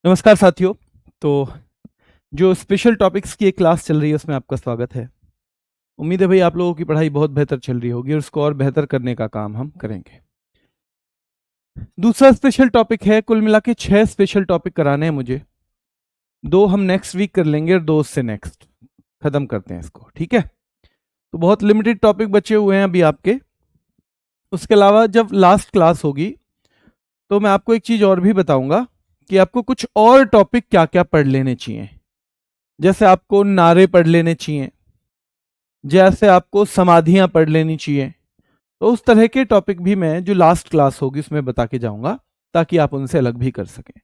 नमस्कार साथियों। तो जो स्पेशल टॉपिक्स की एक क्लास चल रही है उसमें आपका स्वागत है। उम्मीद है भाई आप लोगों की पढ़ाई बहुत बेहतर चल रही होगी और उसको और बेहतर करने का काम हम करेंगे। दूसरा स्पेशल टॉपिक है, कुल मिला के 6 स्पेशल टॉपिक कराने हैं मुझे। 2 हम नेक्स्ट वीक कर लेंगे और 2 उससे नेक्स्ट खत्म करते हैं इसको, ठीक है। तो बहुत लिमिटेड टॉपिक बचे हुए हैं अभी आपके। उसके अलावा जब लास्ट क्लास होगी तो मैं आपको एक चीज और भी बताऊंगा कि आपको कुछ और टॉपिक क्या क्या पढ़ लेने चाहिए। जैसे आपको नारे पढ़ लेने चाहिए, जैसे आपको समाधियां पढ़ लेनी चाहिए। तो उस तरह के टॉपिक भी मैं जो लास्ट क्लास होगी उसमें बता के जाऊंगा ताकि आप उनसे अलग भी कर सकें।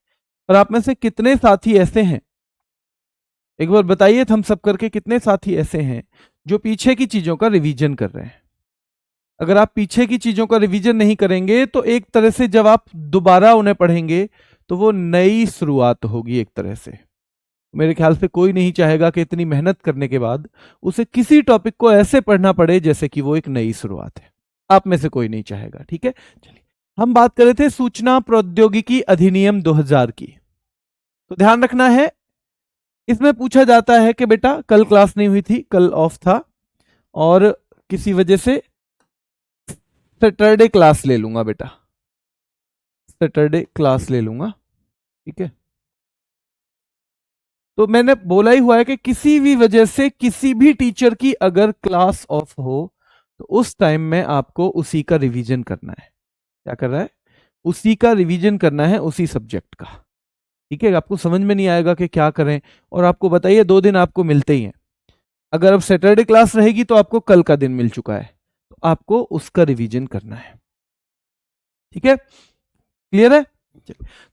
और आप में से कितने साथी ऐसे हैं, एक बार बताइए हम सब करके, कितने साथी ऐसे हैं जो पीछे की चीजों का रिवीजन कर रहे हैं। अगर आप पीछे की चीजों का रिवीजन नहीं करेंगे तो एक तरह से जब आप दोबारा उन्हें पढ़ेंगे तो वो नई शुरुआत होगी एक तरह से। मेरे ख्याल से कोई नहीं चाहेगा कि इतनी मेहनत करने के बाद उसे किसी टॉपिक को ऐसे पढ़ना पड़े जैसे कि वो एक नई शुरुआत है। आप में से कोई नहीं चाहेगा, ठीक है। चलिए, हम बात कर रहे थे सूचना प्रौद्योगिकी अधिनियम 2000 की। तो ध्यान रखना है, इसमें पूछा जाता है कि बेटा कल क्लास नहीं हुई थी, कल ऑफ था और किसी वजह से सैटरडे क्लास ले लूंगा बेटा, सैटरडे क्लास ले लूंगा, ठीक है। तो मैंने बोला ही हुआ है कि किसी भी वजह से किसी भी टीचर की अगर क्लास ऑफ हो तो उस टाइम में आपको उसी का रिवीजन करना है। क्या कर रहा है? उसी का रिवीजन करना है, उसी सब्जेक्ट का, ठीक है। आपको समझ में नहीं आएगा कि क्या करें, और आपको बताइए 2 दिन आपको मिलते ही हैं। अगर अब सैटरडे क्लास रहेगी तो आपको कल का दिन मिल चुका है, तो आपको उसका रिवीजन करना है, ठीक है। क्लियर है?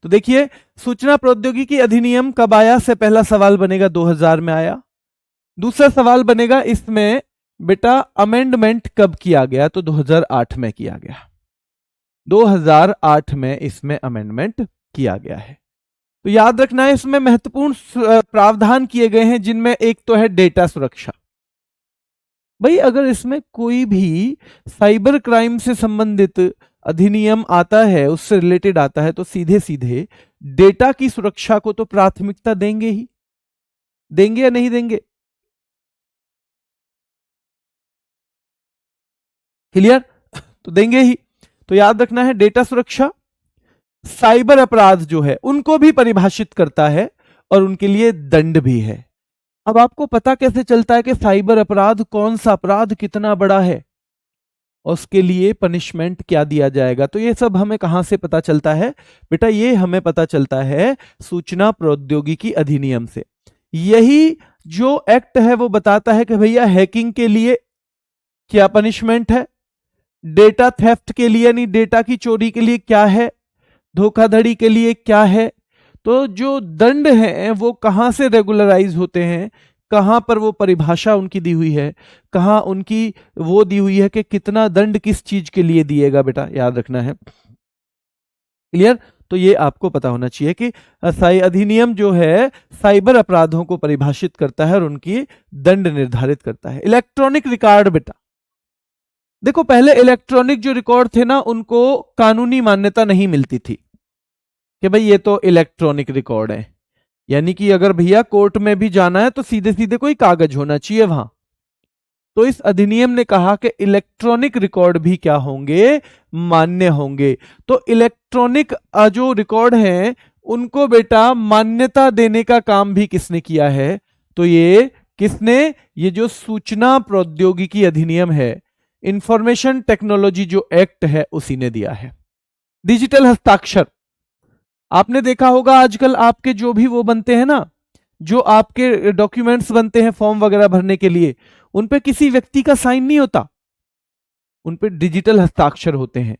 तो देखिए, सूचना प्रौद्योगिकी अधिनियम कब आया से पहला सवाल बनेगा 2000 में आया। दूसरा सवाल बनेगा इसमें बेटा अमेंडमेंट कब किया गया, तो 2008 में किया गया। 2008 में इसमें अमेंडमेंट किया गया है। तो याद रखना है इसमें महत्वपूर्ण प्रावधान किए गए हैं, जिनमें एक तो है डेटा सुरक्षा। भाई अगर इसमें कोई भी साइबर क्राइम से संबंधित अधिनियम आता है, उससे रिलेटेड आता है, तो सीधे सीधे डेटा की सुरक्षा को तो प्राथमिकता देंगे ही, देंगे या नहीं देंगे? क्लियर? तो देंगे ही। तो याद रखना है डेटा सुरक्षा, साइबर अपराध जो है उनको भी परिभाषित करता है और उनके लिए दंड भी है। अब आपको पता कैसे चलता है कि साइबर अपराध कौन सा अपराध कितना बड़ा है और उसके लिए पनिशमेंट क्या दिया जाएगा? तो ये सब हमें कहां से पता चलता है बेटा? ये हमें पता चलता है सूचना प्रौद्योगिकी अधिनियम से। यही जो एक्ट है वो बताता है कि भैया हैकिंग के लिए क्या पनिशमेंट है, डेटा थेफ्ट के लिए यानी डेटा की चोरी के लिए क्या है, धोखाधड़ी के लिए क्या है। तो जो दंड हैं वो कहां से रेगुलराइज होते हैं, कहां पर वो परिभाषा उनकी दी हुई है, कहां उनकी वो दी हुई है कि कितना दंड किस चीज के लिए दिएगा, बेटा याद रखना है। क्लियर? तो ये आपको पता होना चाहिए कि अधिनियम जो है साइबर अपराधों को परिभाषित करता है और उनकी दंड निर्धारित करता है। इलेक्ट्रॉनिक रिकॉर्ड बेटा, देखो पहले इलेक्ट्रॉनिक जो रिकॉर्ड थे ना उनको कानूनी मान्यता नहीं मिलती थी कि भाई ये तो इलेक्ट्रॉनिक रिकॉर्ड है, यानी कि अगर भैया कोर्ट में भी जाना है तो सीधे सीधे कोई कागज होना चाहिए वहां। तो इस अधिनियम ने कहा कि इलेक्ट्रॉनिक रिकॉर्ड भी क्या होंगे? मान्य होंगे। तो इलेक्ट्रॉनिक जो रिकॉर्ड हैं उनको बेटा मान्यता देने का काम भी किसने किया है? तो ये किसने? ये जो सूचना प्रौद्योगिकी अधिनियम है, इंफॉर्मेशन टेक्नोलॉजी जो एक्ट है, उसी ने दिया है। डिजिटल हस्ताक्षर, आपने देखा होगा आजकल आपके जो भी वो बनते हैं ना, जो आपके डॉक्यूमेंट्स बनते हैं फॉर्म वगैरह भरने के लिए, उन पे किसी व्यक्ति का साइन नहीं होता, उन पे डिजिटल हस्ताक्षर होते हैं।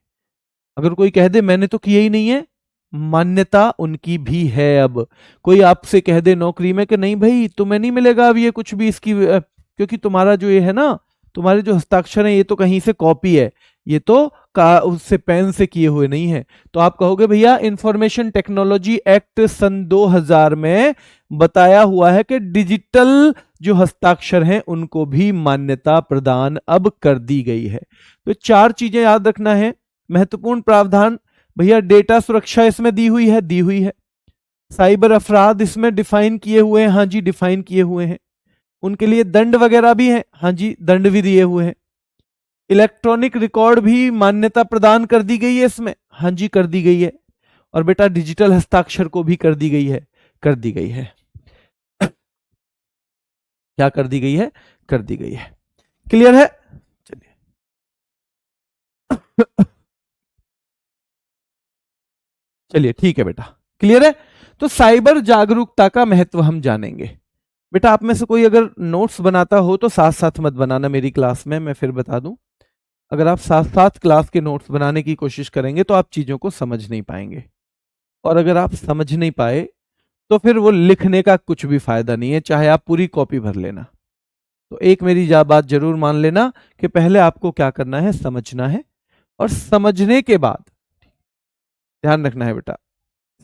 अगर कोई कह दे मैंने तो किया ही नहीं है, मान्यता उनकी भी है। अब कोई आपसे कह दे नौकरी में कि नहीं भाई तुम्हें नहीं मिलेगा अब ये कुछ भी इसकी, क्योंकि तुम्हारा जो ये है ना, तुम्हारे जो हस्ताक्षर है ये तो कहीं से कॉपी है, ये तो का उससे पेन से किए हुए नहीं है। तो आप कहोगे भैया इंफॉर्मेशन टेक्नोलॉजी एक्ट सन 2000 में बताया हुआ है कि डिजिटल जो हस्ताक्षर हैं उनको भी मान्यता प्रदान अब कर दी गई है। तो 4 चीजें याद रखना है। महत्वपूर्ण प्रावधान भैया, डेटा सुरक्षा इसमें दी हुई है, साइबर अपराध इसमें डिफाइन किए हुए हैं, हाँ जी डिफाइन किए हुए हैं। उनके लिए दंड वगैरह भी हैं, हाँ जी दंड भी दिए हुए हैं। इलेक्ट्रॉनिक रिकॉर्ड भी मान्यता प्रदान कर दी गई है इसमें, हाँ जी कर दी गई है। और बेटा डिजिटल हस्ताक्षर को भी कर दी गई है, कर दी गई है। क्या कर दी गई है? कर दी गई है। क्लियर है? चलिए चलिए ठीक है बेटा, क्लियर है। तो साइबर जागरूकता का महत्व हम जानेंगे। बेटा आप में से कोई अगर नोट्स बनाता हो तो साथ साथ मत बनाना मेरी क्लास में, मैं फिर बता दूं। अगर आप साथ साथ क्लास के नोट्स बनाने की कोशिश करेंगे तो आप चीजों को समझ नहीं पाएंगे, और अगर आप समझ नहीं पाए तो फिर वो लिखने का कुछ भी फायदा नहीं है, चाहे आप पूरी कॉपी भर लेना। तो एक मेरी बात जरूर मान लेना कि पहले आपको क्या करना है, समझना है, और समझने के बाद ध्यान रखना है बेटा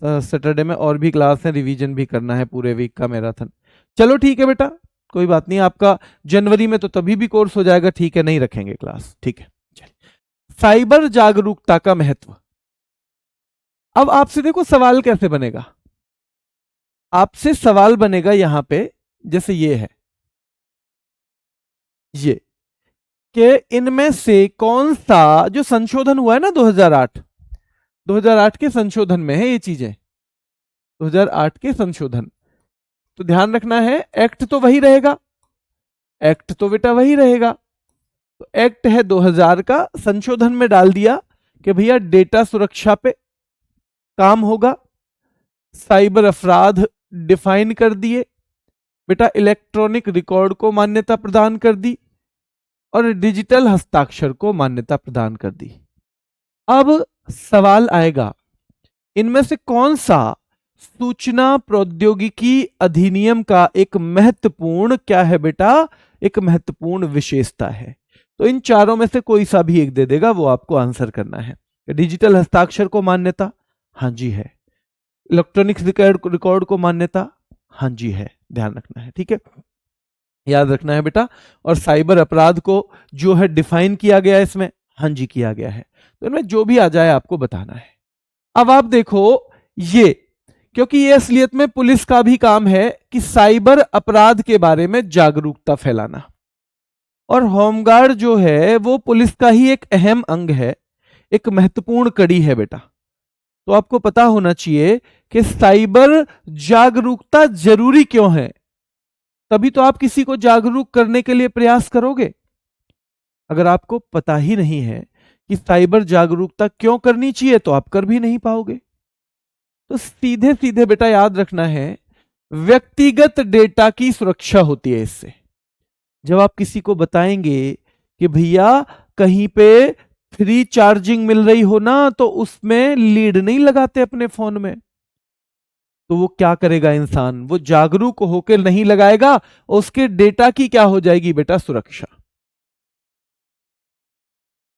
सैटरडे में और भी क्लास है, रिवीजन भी करना है पूरे वीक का मैराथन। चलो ठीक है बेटा, कोई बात नहीं, आपका जनवरी में तो तभी भी कोर्स हो जाएगा, ठीक है, नहीं रखेंगे क्लास, ठीक है। साइबर जागरूकता का महत्व। अब आपसे देखो सवाल कैसे बनेगा, आपसे सवाल बनेगा यहां पे, जैसे ये है, ये कि इनमें से कौन सा जो संशोधन हुआ है ना 2008 के संशोधन में है ये चीजें, 2008 के संशोधन, तो ध्यान रखना है एक्ट तो वही रहेगा, एक्ट तो बेटा वही रहेगा। तो एक्ट है 2000 का, संशोधन में डाल दिया कि भैया डेटा सुरक्षा पे काम होगा, साइबर अपराध डिफाइन कर दिए बेटा, इलेक्ट्रॉनिक रिकॉर्ड को मान्यता प्रदान कर दी, और डिजिटल हस्ताक्षर को मान्यता प्रदान कर दी। अब सवाल आएगा इनमें से कौन सा सूचना प्रौद्योगिकी अधिनियम का एक महत्वपूर्ण क्या है बेटा, एक महत्वपूर्ण विशेषता है। तो इन चारों में से कोई सा भी एक दे देगा, वो आपको आंसर करना है। डिजिटल हस्ताक्षर को मान्यता, हाँ जी है। इलेक्ट्रॉनिक रिकॉर्ड को मान्यता, हाँ जी है, ध्यान रखना है, ठीक है, याद रखना है बेटा। और साइबर अपराध को जो है डिफाइन किया गया है इसमें, हाँ जी किया गया है। तो इनमें जो भी आ जाए आपको बताना है। अब आप देखो ये, क्योंकि ये असलियत में पुलिस का भी काम है कि साइबर अपराध के बारे में जागरूकता फैलाना, और होमगार्ड जो है वो पुलिस का ही एक अहम अंग है, एक महत्वपूर्ण कड़ी है बेटा। तो आपको पता होना चाहिए कि साइबर जागरूकता जरूरी क्यों है, तभी तो आप किसी को जागरूक करने के लिए प्रयास करोगे। अगर आपको पता ही नहीं है कि साइबर जागरूकता क्यों करनी चाहिए तो आप कर भी नहीं पाओगे। तो सीधे सीधे बेटा याद रखना है, व्यक्तिगत डेटा की सुरक्षा होती है इससे। जब आप किसी को बताएंगे कि भैया कहीं पे फ्री चार्जिंग मिल रही हो ना, तो उसमें लीड नहीं लगाते अपने फोन में, तो वो क्या करेगा इंसान, वो जागरूक होकर नहीं लगाएगा, उसके डेटा की क्या हो जाएगी बेटा, सुरक्षा।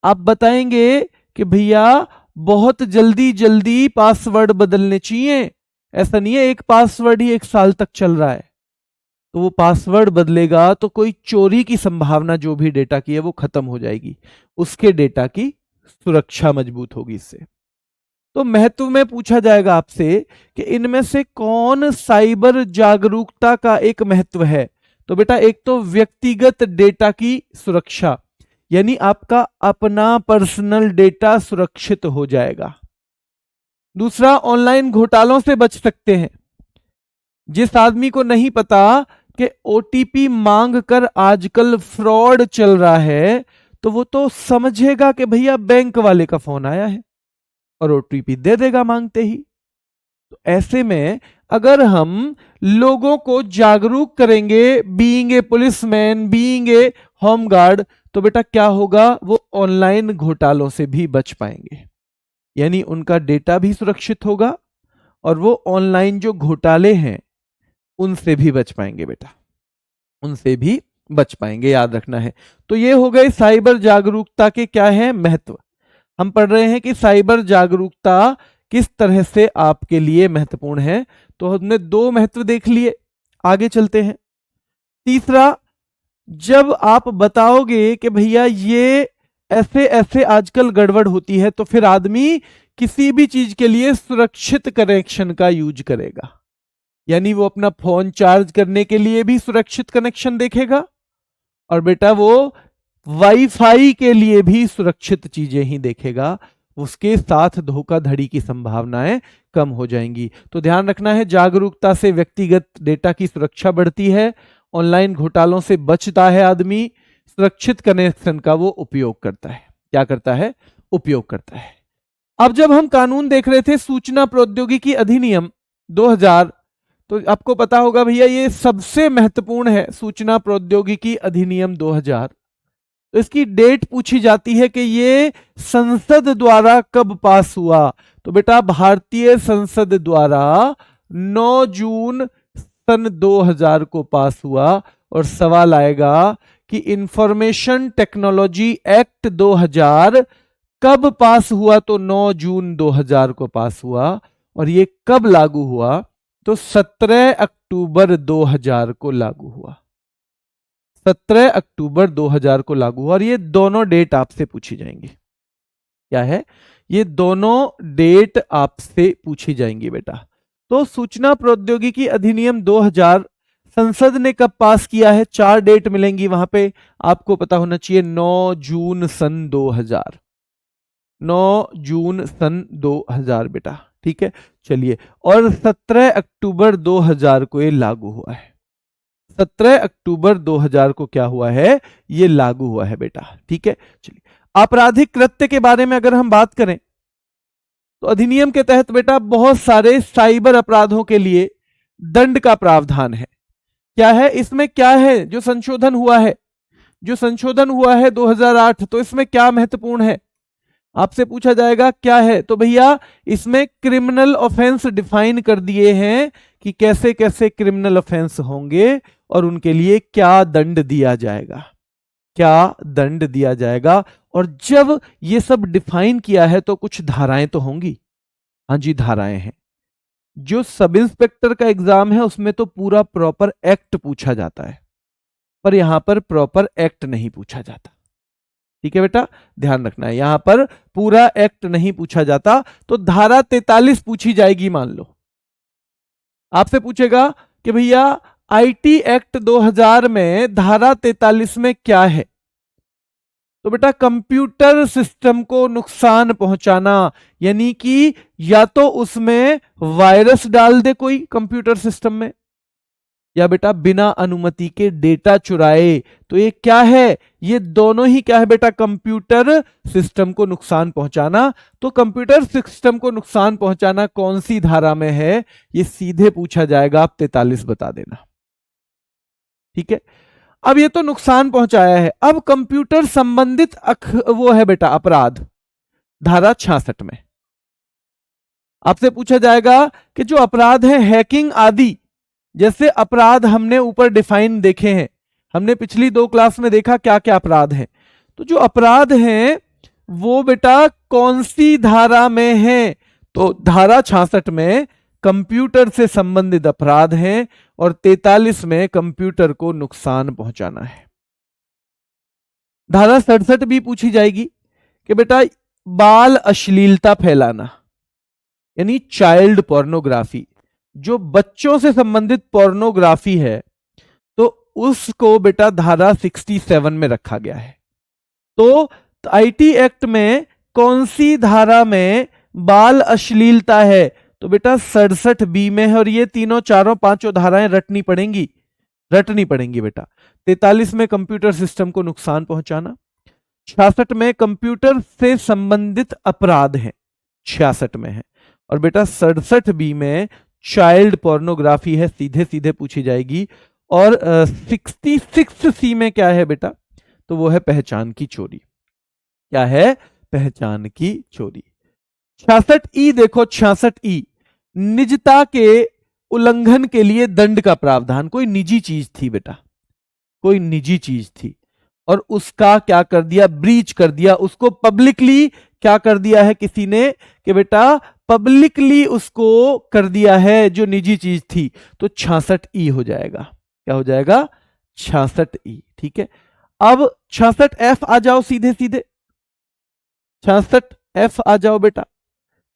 आप बताएंगे कि भैया बहुत जल्दी जल्दी पासवर्ड बदलने चाहिए, ऐसा नहीं है एक पासवर्ड ही 1 साल तक चल रहा है, तो वो पासवर्ड बदलेगा तो कोई चोरी की संभावना जो भी डेटा की है वो खत्म हो जाएगी, उसके डेटा की सुरक्षा मजबूत होगी इससे। तो महत्व में पूछा जाएगा आपसे कि इनमें से कौन साइबर जागरूकता का एक महत्व है, तो बेटा एक तो व्यक्तिगत डेटा की सुरक्षा, यानी आपका अपना पर्सनल डेटा सुरक्षित हो जाएगा। दूसरा, ऑनलाइन घोटालों से बच सकते हैं। जिस आदमी को नहीं पता कि ओटीपी मांग कर आजकल फ्रॉड चल रहा है, तो वो तो समझेगा कि भैया बैंक वाले का फोन आया है और ओटीपी दे देगा मांगते ही। तो ऐसे में अगर हम लोगों को जागरूक करेंगे, being a policeman, being a home guard, तो बेटा क्या होगा, वो ऑनलाइन घोटालों से भी बच पाएंगे, यानी उनका डेटा भी सुरक्षित होगा और वो ऑनलाइन जो घोटाले हैं उनसे भी बच पाएंगे बेटा, उनसे भी बच पाएंगे, याद रखना है। तो ये हो गए साइबर जागरूकता के क्या है महत्व। हम पढ़ रहे हैं कि साइबर जागरूकता किस तरह से आपके लिए महत्वपूर्ण है, तो हमने 2 महत्व देख लिए, आगे चलते हैं। तीसरा, जब आप बताओगे कि भैया ये ऐसे ऐसे आजकल गड़बड़ होती है, तो फिर आदमी किसी भी चीज के लिए सुरक्षित कनेक्शन का यूज करेगा। यानी वो अपना फोन चार्ज करने के लिए भी सुरक्षित कनेक्शन देखेगा, और बेटा वो वाईफाई के लिए भी सुरक्षित चीजें ही देखेगा। उसके साथ धोखाधड़ी की संभावनाएं कम हो जाएंगी। तो ध्यान रखना है, जागरूकता से व्यक्तिगत डेटा की सुरक्षा बढ़ती है, ऑनलाइन घोटालों से बचता है आदमी, सुरक्षित कनेक्शन का वो उपयोग करता है। क्या करता है? उपयोग करता है। अब जब हम कानून देख रहे थे सूचना प्रौद्योगिकी अधिनियम 2000, तो आपको पता होगा भैया ये सबसे महत्वपूर्ण है, सूचना प्रौद्योगिकी अधिनियम 2000। तो इसकी डेट पूछी जाती है कि ये संसद द्वारा कब पास हुआ। तो बेटा भारतीय संसद द्वारा 9 जून सन 2000 को पास हुआ। और सवाल आएगा कि इंफॉर्मेशन टेक्नोलॉजी एक्ट 2000 कब पास हुआ? तो 9 जून 2000 को पास हुआ। और ये कब लागू हुआ? तो 17 अक्टूबर 2000 को लागू हुआ। 17 अक्टूबर 2000 को लागू हुआ। और ये दोनों डेट आपसे पूछी जाएंगी। क्या है? ये दोनों डेट आपसे पूछी जाएंगी बेटा। तो सूचना प्रौद्योगिकी अधिनियम 2000 संसद ने कब पास किया है? 4 डेट मिलेंगी वहां पे, आपको पता होना चाहिए। 9 जून सन 2000, 9 जून सन 2000 बेटा, ठीक है। चलिए, और 17 अक्टूबर 2000 को ये लागू हुआ है। 17 अक्टूबर 2000 को क्या हुआ है? ये लागू हुआ है बेटा, ठीक है। चलिए, आपराधिक कृत्य के बारे में अगर हम बात करें तो अधिनियम के तहत बेटा बहुत सारे साइबर अपराधों के लिए दंड का प्रावधान है। क्या है इसमें? क्या है जो संशोधन हुआ है? जो संशोधन हुआ है 2008, तो इसमें क्या महत्वपूर्ण है? आपसे पूछा जाएगा क्या है। तो भैया इसमें क्रिमिनल ऑफेंस डिफाइन कर दिए हैं कि कैसे कैसे क्रिमिनल ऑफेंस होंगे और उनके लिए क्या दंड दिया जाएगा, क्या दंड दिया जाएगा। और जब ये सब डिफाइन किया है तो कुछ धाराएं तो होंगी। हाँ जी, धाराएं हैं। जो सब इंस्पेक्टर का एग्जाम है उसमें तो पूरा प्रॉपर एक्ट पूछा जाता है, पर यहां पर प्रॉपर एक्ट नहीं पूछा जाता। ठीक है बेटा, ध्यान रखना है, यहां पर पूरा एक्ट नहीं पूछा जाता। तो धारा 43 पूछी जाएगी। मान लो आपसे पूछेगा कि भैया आईटी एक्ट 2000 में धारा 43 में क्या है? तो बेटा कंप्यूटर सिस्टम को नुकसान पहुंचाना, यानी कि या तो उसमें वायरस डाल दे कोई कंप्यूटर सिस्टम में, या बेटा बिना अनुमति के डेटा चुराए। तो ये क्या है? ये दोनों ही क्या है बेटा? कंप्यूटर सिस्टम को नुकसान पहुंचाना। तो कंप्यूटर सिस्टम को नुकसान पहुंचाना कौन सी धारा में है? ये सीधे पूछा जाएगा, आप 43 बता देना। ठीक है, अब ये तो नुकसान पहुंचाया है। अब कंप्यूटर संबंधित वो है बेटा अपराध, धारा 66 में आपसे पूछा जाएगा कि जो अपराध है हैकिंग आदि जैसे अपराध हमने ऊपर डिफाइन देखे हैं, हमने पिछली 2 क्लास में देखा क्या क्या अपराध हैं। तो जो अपराध हैं वो बेटा कौन सी धारा में है? तो धारा 66 में कंप्यूटर से संबंधित अपराध हैं और 43 में कंप्यूटर को नुकसान पहुंचाना है। धारा 67 भी पूछी जाएगी कि बेटा बाल अश्लीलता फैलाना, यानी चाइल्ड पोर्नोग्राफी, जो बच्चों से संबंधित पोर्नोग्राफी है तो उसको बेटा धारा 67 में रखा गया है। तो आईटी एक्ट में कौन सी धारा में बाल अश्लीलता है? तो बेटा 67B में है। और ये तीनों चारों पांचों धाराएं रटनी पड़ेंगी बेटा। 43 में कंप्यूटर सिस्टम को नुकसान पहुंचाना, 66 में कंप्यूटर से संबंधित अपराध है, 66 में है। और बेटा 67B में चाइल्ड पोर्नोग्राफी है, सीधे सीधे पूछी जाएगी। और 66C में क्या है बेटा? तो वो है पहचान की चोरी। क्या है? पहचान की चोरी। 66E देखो, 66E निजता के उल्लंघन के लिए दंड का प्रावधान। कोई निजी चीज थी बेटा, कोई निजी चीज थी और उसका क्या कर दिया? ब्रीच कर दिया। उसको पब्लिकली क्या कर दिया है किसी ने कि बेटा पब्लिकली उसको कर दिया है जो निजी चीज थी। तो 66E हो जाएगा। क्या हो जाएगा? 66E। ठीक है, अब 66F आ जाओ, सीधे सीधे 66F आ जाओ बेटा।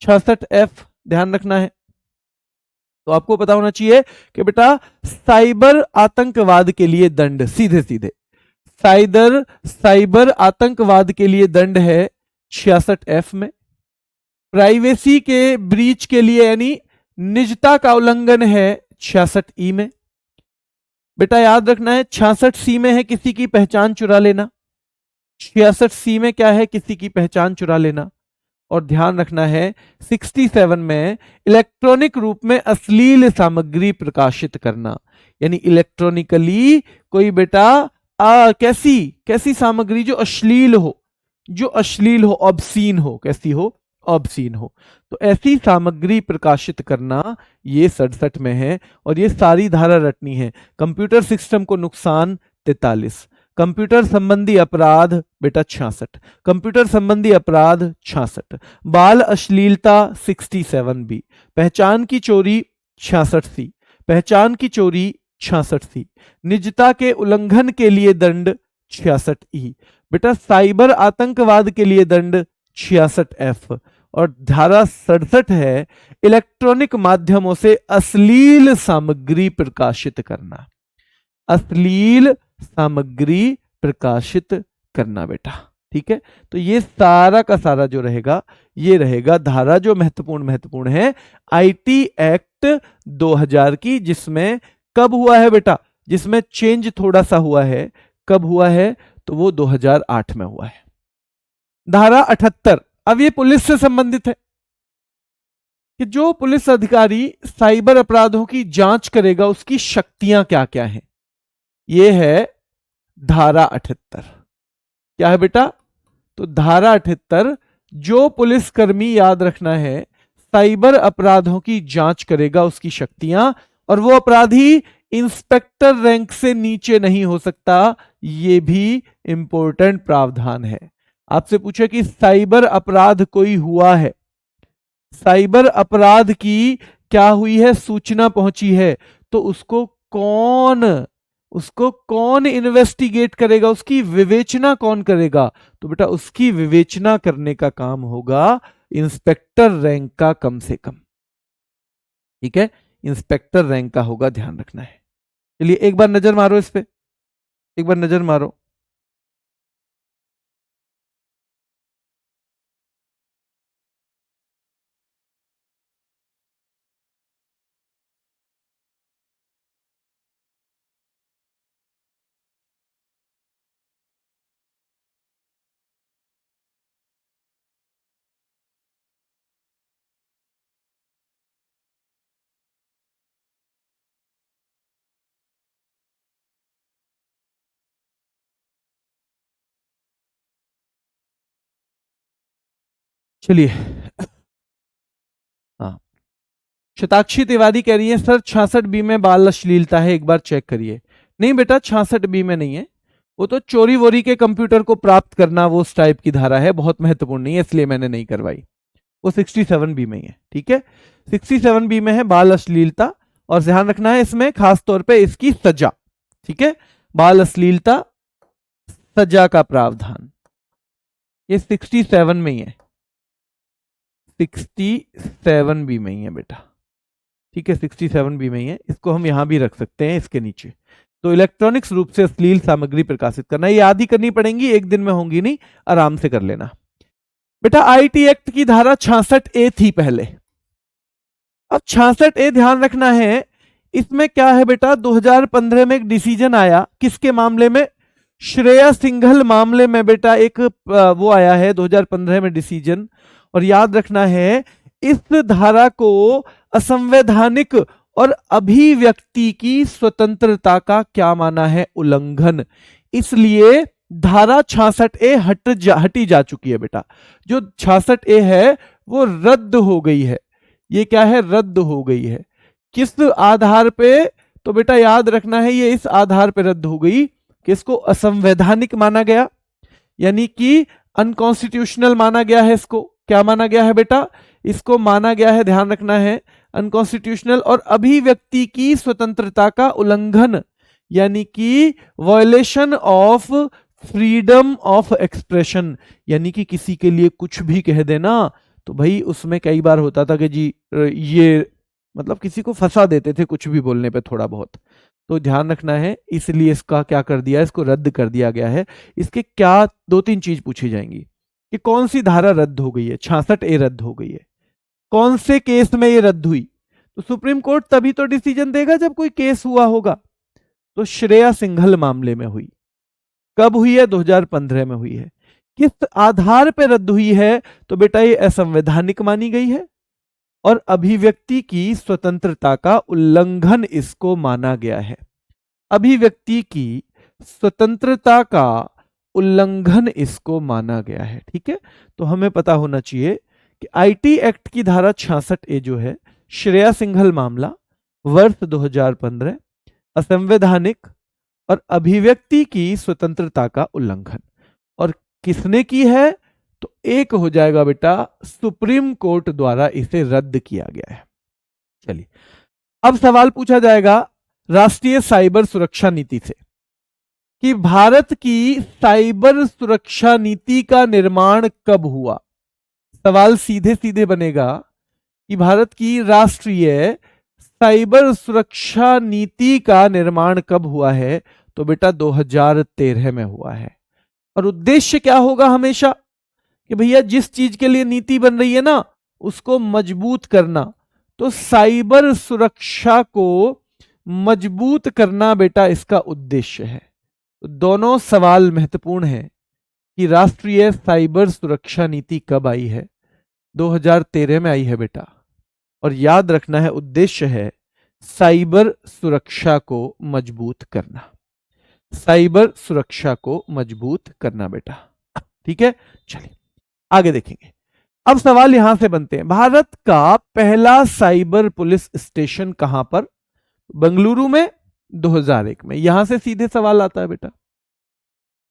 66F ध्यान रखना है, तो आपको पता होना चाहिए कि बेटा साइबर आतंकवाद के लिए दंड सीधे सीधे साइबर आतंकवाद के लिए दंड है 66F में। प्राइवेसी के ब्रीच के लिए यानी निजता का उल्लंघन है 66E में। बेटा याद रखना है 66C में है किसी की पहचान चुरा लेना, 66C में क्या है, किसी की पहचान चुरा लेना। और ध्यान रखना है 67 में इलेक्ट्रॉनिक रूप में अश्लील सामग्री प्रकाशित करना, यानी इलेक्ट्रॉनिकली कोई बेटा कैसी कैसी सामग्री जो अश्लील हो, ऑब्सीन हो, कैसी हो, ऑब्सीन हो, तो ऐसी सामग्री प्रकाशित करना ये 67 में है। और ये सारी धारा रटनी है। कंप्यूटर सिस्टम को नुकसान 43, कंप्यूटर संबंधी अपराध बेटा 66, कंप्यूटर संबंधी अपराध 66, बाल अश्लीलता 67B, पहचान की चोरी 66C, पहचान की चोरी 66C, निजता के उल्लंघन के लिए दंड 66E, बेटा साइबर आतंकवाद के लिए दंड 66F, और धारा 67 है इलेक्ट्रॉनिक माध्यमों से अश्लील सामग्री प्रकाशित करना, अश्लील सामग्री प्रकाशित करना बेटा। ठीक है, तो ये सारा का सारा जो रहेगा ये रहेगा धारा जो महत्वपूर्ण है आईटी एक्ट 2000 की, जिसमें कब हुआ है बेटा, जिसमें चेंज थोड़ा सा हुआ है। कब हुआ है, तो वो 2008 में हुआ है। धारा 78, अब ये पुलिस से संबंधित है कि जो पुलिस अधिकारी साइबर अपराधों की जांच करेगा उसकी शक्तियां क्या क्या हैं। ये है धारा 78। क्या है बेटा, तो धारा 78 जो पुलिसकर्मी, याद रखना है, साइबर अपराधों की जांच करेगा उसकी शक्तियां, और वो अपराधी इंस्पेक्टर रैंक से नीचे नहीं हो सकता। ये भी इंपॉर्टेंट प्रावधान है। आपसे पूछे कि साइबर अपराध कोई हुआ है, साइबर अपराध की क्या हुई है, सूचना पहुंची है, तो उसको कौन इन्वेस्टिगेट करेगा, उसकी विवेचना कौन करेगा, तो बेटा उसकी विवेचना करने का काम होगा इंस्पेक्टर रैंक का कम से कम। ठीक है, इंस्पेक्टर रैंक का होगा, ध्यान रखना है। चलिए एक बार नजर मारो इस पे, एक बार नजर मारो। चलिए, हाँ, शताक्षी तिवारी कह रही है सर 66B में बाल अश्लीलता है, एक बार चेक करिए। नहीं बेटा 66B में नहीं है, वो तो चोरी वोरी के कंप्यूटर को प्राप्त करना, वो उस टाइप की धारा है, बहुत महत्वपूर्ण नहीं है, इसलिए मैंने नहीं करवाई। वो 67B में ही है। ठीक है, 67B में है बाल अश्लीलता, और ध्यान रखना है इसमें खास तौर पे इसकी सजा। ठीक है, बाल अश्लीलता सजा का प्रावधान ये 67 में ही है, 67B में ही है बेटा। ठीक है, 67B में ही है, इसको हम यहां भी रख सकते हैं इसके नीचे। तो इलेक्ट्रॉनिक्स रूप से अश्लील सामग्री प्रकाशित करना, ये याद ही करनी पड़ेंगी, एक दिन में होंगी नहीं, आराम से कर लेना बेटा। आईटी एक्ट की धारा 66A थी पहले, अब 66A ध्यान रखना है, इसमें क्या है बेटा, 2015 में एक डिसीजन आया, किसके मामले में, श्रेया सिंघल मामले में बेटा एक वो आया है 2015 में डिसीजन। और याद रखना है इस धारा को असंवैधानिक और अभिव्यक्ति की स्वतंत्रता का क्या माना है, उल्लंघन। इसलिए धारा 66A हटी जा चुकी है बेटा। जो 66A है वो रद्द हो गई है। ये क्या है, रद्द हो गई है। किस आधार पे, तो बेटा याद रखना है ये इस आधार पे रद्द हो गई कि इसको असंवैधानिक माना गया, यानी कि अनकॉन्स्टिट्यूशनल माना गया है। इसको क्या माना गया है बेटा, इसको माना गया है, ध्यान रखना है, अनकॉन्स्टिट्यूशनल और अभिव्यक्ति की स्वतंत्रता का उल्लंघन, यानी कि violation of freedom of expression, यानी कि किसी के लिए कुछ भी कह देना। तो भाई उसमें कई बार होता था कि जी ये मतलब किसी को फंसा देते थे कुछ भी बोलने पे थोड़ा बहुत। तो ध्यान रखना है, इसलिए इसका क्या कर दिया, इसको रद्द कर दिया गया है। इसके क्या 2-3 चीज पूछी जाएंगी कि कौन सी धारा रद्द हो गई है। 66A रद्द हो गई है, कौन से केस में ये रद्द हुई। तो सुप्रीम कोर्ट तभी तो डिसीजन देगा जब कोई केस हुआ होगा। तो श्रेया सिंघल मामले में हुई। कब हुई है? 2015 में हुई है। किस आधार पर रद्द हुई है? तो बेटा ये असंवैधानिक मानी गई है और अभिव्यक्ति की स्वतंत्रता का उल्लंघन इसको माना गया है। अभिव्यक्ति की स्वतंत्रता का उल्लंघन इसको माना गया है। ठीक है, तो हमें पता होना चाहिए कि आईटी एक्ट की धारा 66A जो है, श्रेया सिंघल मामला, वर्ष 2015, असंवैधानिक और अभिव्यक्ति की स्वतंत्रता का उल्लंघन। और किसने की है? तो एक हो जाएगा बेटा, सुप्रीम कोर्ट द्वारा इसे रद्द किया गया है। चलिए, अब सवाल पूछा जाएगा राष्ट्रीय साइबर सुरक्षा नीति से कि भारत की साइबर सुरक्षा नीति का निर्माण कब हुआ। सवाल सीधे सीधे बनेगा कि भारत की राष्ट्रीय साइबर सुरक्षा नीति का निर्माण कब हुआ है। तो बेटा 2013 में हुआ है। और उद्देश्य क्या होगा हमेशा कि भैया जिस चीज के लिए नीति बन रही है ना, उसको मजबूत करना। तो साइबर सुरक्षा को मजबूत करना बेटा इसका उद्देश्य है। तो दोनों सवाल महत्वपूर्ण हैं कि राष्ट्रीय साइबर सुरक्षा नीति कब आई है। 2013 में आई है बेटा। और याद रखना है, उद्देश्य है साइबर सुरक्षा को मजबूत करना। साइबर सुरक्षा को मजबूत करना बेटा। ठीक है, चलिए आगे देखेंगे। अब सवाल यहां से बनते हैं, भारत का पहला साइबर पुलिस स्टेशन कहां पर? बेंगलुरु में, 2001 में। यहां से सीधे सवाल आता है बेटा,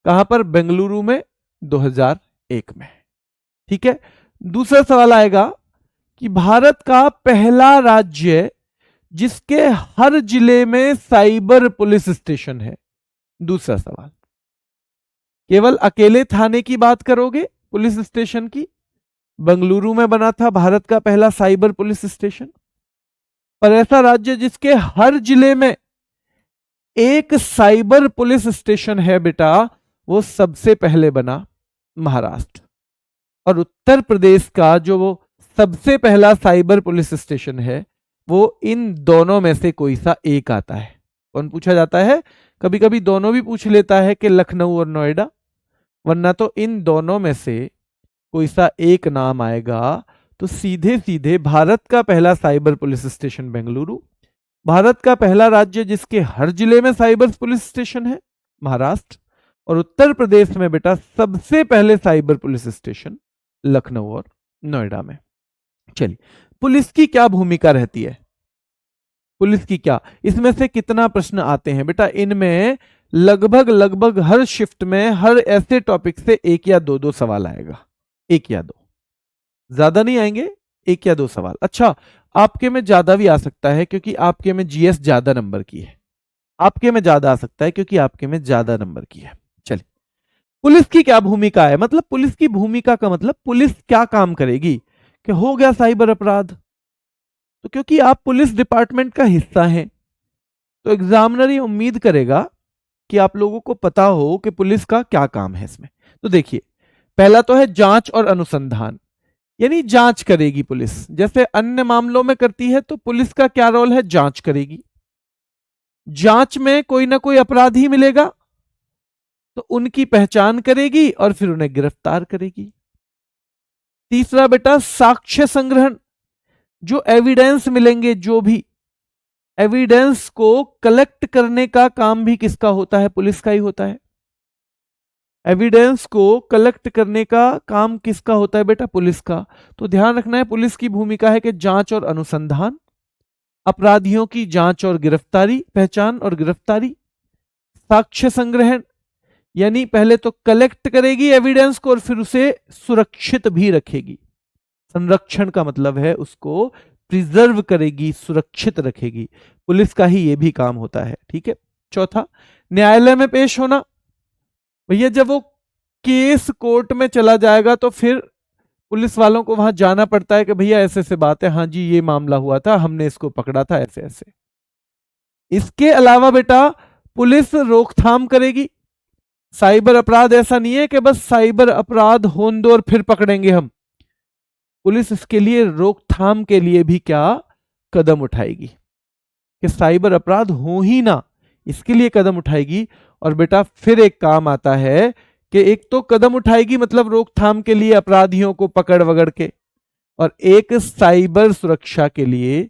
कहां पर? बेंगलुरु में, 2001 में। ठीक है, दूसरा सवाल आएगा कि भारत का पहला राज्य जिसके हर जिले में साइबर पुलिस स्टेशन है। दूसरा सवाल, केवल अकेले थाने की बात करोगे पुलिस स्टेशन की? बेंगलुरु में बना था भारत का पहला साइबर पुलिस स्टेशन। पर ऐसा राज्य जिसके हर जिले में एक साइबर पुलिस स्टेशन है बेटा, वो सबसे पहले बना महाराष्ट्र। और उत्तर प्रदेश का जो वो सबसे पहला साइबर पुलिस स्टेशन है, वो इन दोनों में से कोई सा एक आता है। कौन पूछा जाता है? कभी कभी दोनों भी पूछ लेता है कि लखनऊ और नोएडा, वरना तो इन दोनों में से कोई सा एक नाम आएगा। तो सीधे सीधे भारत का पहला cyber police station Bengaluru, Bharat का पहला राज्य जिसके हर जिले में साइबर पुलिस स्टेशन है महाराष्ट्र, और उत्तर प्रदेश में बेटा सबसे पहले साइबर पुलिस स्टेशन लखनऊ और नोएडा में। चलिए, पुलिस की क्या भूमिका रहती है? पुलिस की क्या, इसमें से कितना प्रश्न आते हैं बेटा? इनमें लगभग हर शिफ्ट में हर ऐसे टॉपिक से एक या दो सवाल आएगा। एक या दो, ज्यादा नहीं आएंगे, एक या दो सवाल। अच्छा, आपके में ज्यादा भी आ सकता है क्योंकि आपके में जीएस ज्यादा नंबर की है। आपके में ज्यादा आ सकता है क्योंकि आपके में ज्यादा नंबर की है। चलिए, पुलिस की क्या भूमिका है? मतलब पुलिस की भूमिका का मतलब पुलिस क्या काम करेगी कि हो गया साइबर अपराध, तो क्योंकि आप पुलिस डिपार्टमेंट का हिस्सा हैं, तो एग्जामिनर ये उम्मीद करेगा कि आप लोगों को पता हो कि पुलिस का क्या काम है इसमें। तो देखिए, पहला तो है जांच और अनुसंधान, यानी जांच करेगी पुलिस, जैसे अन्य मामलों में करती है। तो पुलिस का क्या रोल है? जांच करेगी। जांच में कोई ना कोई अपराधी मिलेगा तो उनकी पहचान करेगी और फिर उन्हें गिरफ्तार करेगी। तीसरा बेटा साक्ष्य संग्रहण, जो एविडेंस मिलेंगे, जो भी एविडेंस को कलेक्ट करने का काम भी किसका होता है? पुलिस का ही होता है। एविडेंस को कलेक्ट करने का काम किसका होता है बेटा? पुलिस का। तो ध्यान रखना है, पुलिस की भूमिका है कि जांच और अनुसंधान, अपराधियों की जांच और गिरफ्तारी, पहचान और गिरफ्तारी, साक्ष्य संग्रहण, यानी पहले तो कलेक्ट करेगी एविडेंस को और फिर उसे सुरक्षित भी रखेगी। संरक्षण का मतलब है उसको प्रिजर्व करेगी, सुरक्षित रखेगी। पुलिस का ही यह भी काम होता है। ठीक है। चौथा, न्यायालय में पेश होना। भैया जब वो केस कोर्ट में चला जाएगा तो फिर पुलिस वालों को वहां जाना पड़ता है कि भैया ऐसे ऐसे बात है, हाँ जी ये मामला हुआ था, हमने इसको पकड़ा था ऐसे ऐसे। इसके अलावा बेटा पुलिस रोकथाम करेगी। साइबर अपराध ऐसा नहीं है कि बस साइबर अपराध होने दो और फिर पकड़ेंगे हम। पुलिस इसके लिए रोकथाम के लिए भी क्या कदम उठाएगी कि साइबर अपराध हो ही ना, इसके लिए कदम उठाएगी। और बेटा फिर एक काम आता है कि एक तो कदम उठाएगी मतलब रोकथाम के लिए अपराधियों को पकड़ वगड़ के, और एक साइबर सुरक्षा के लिए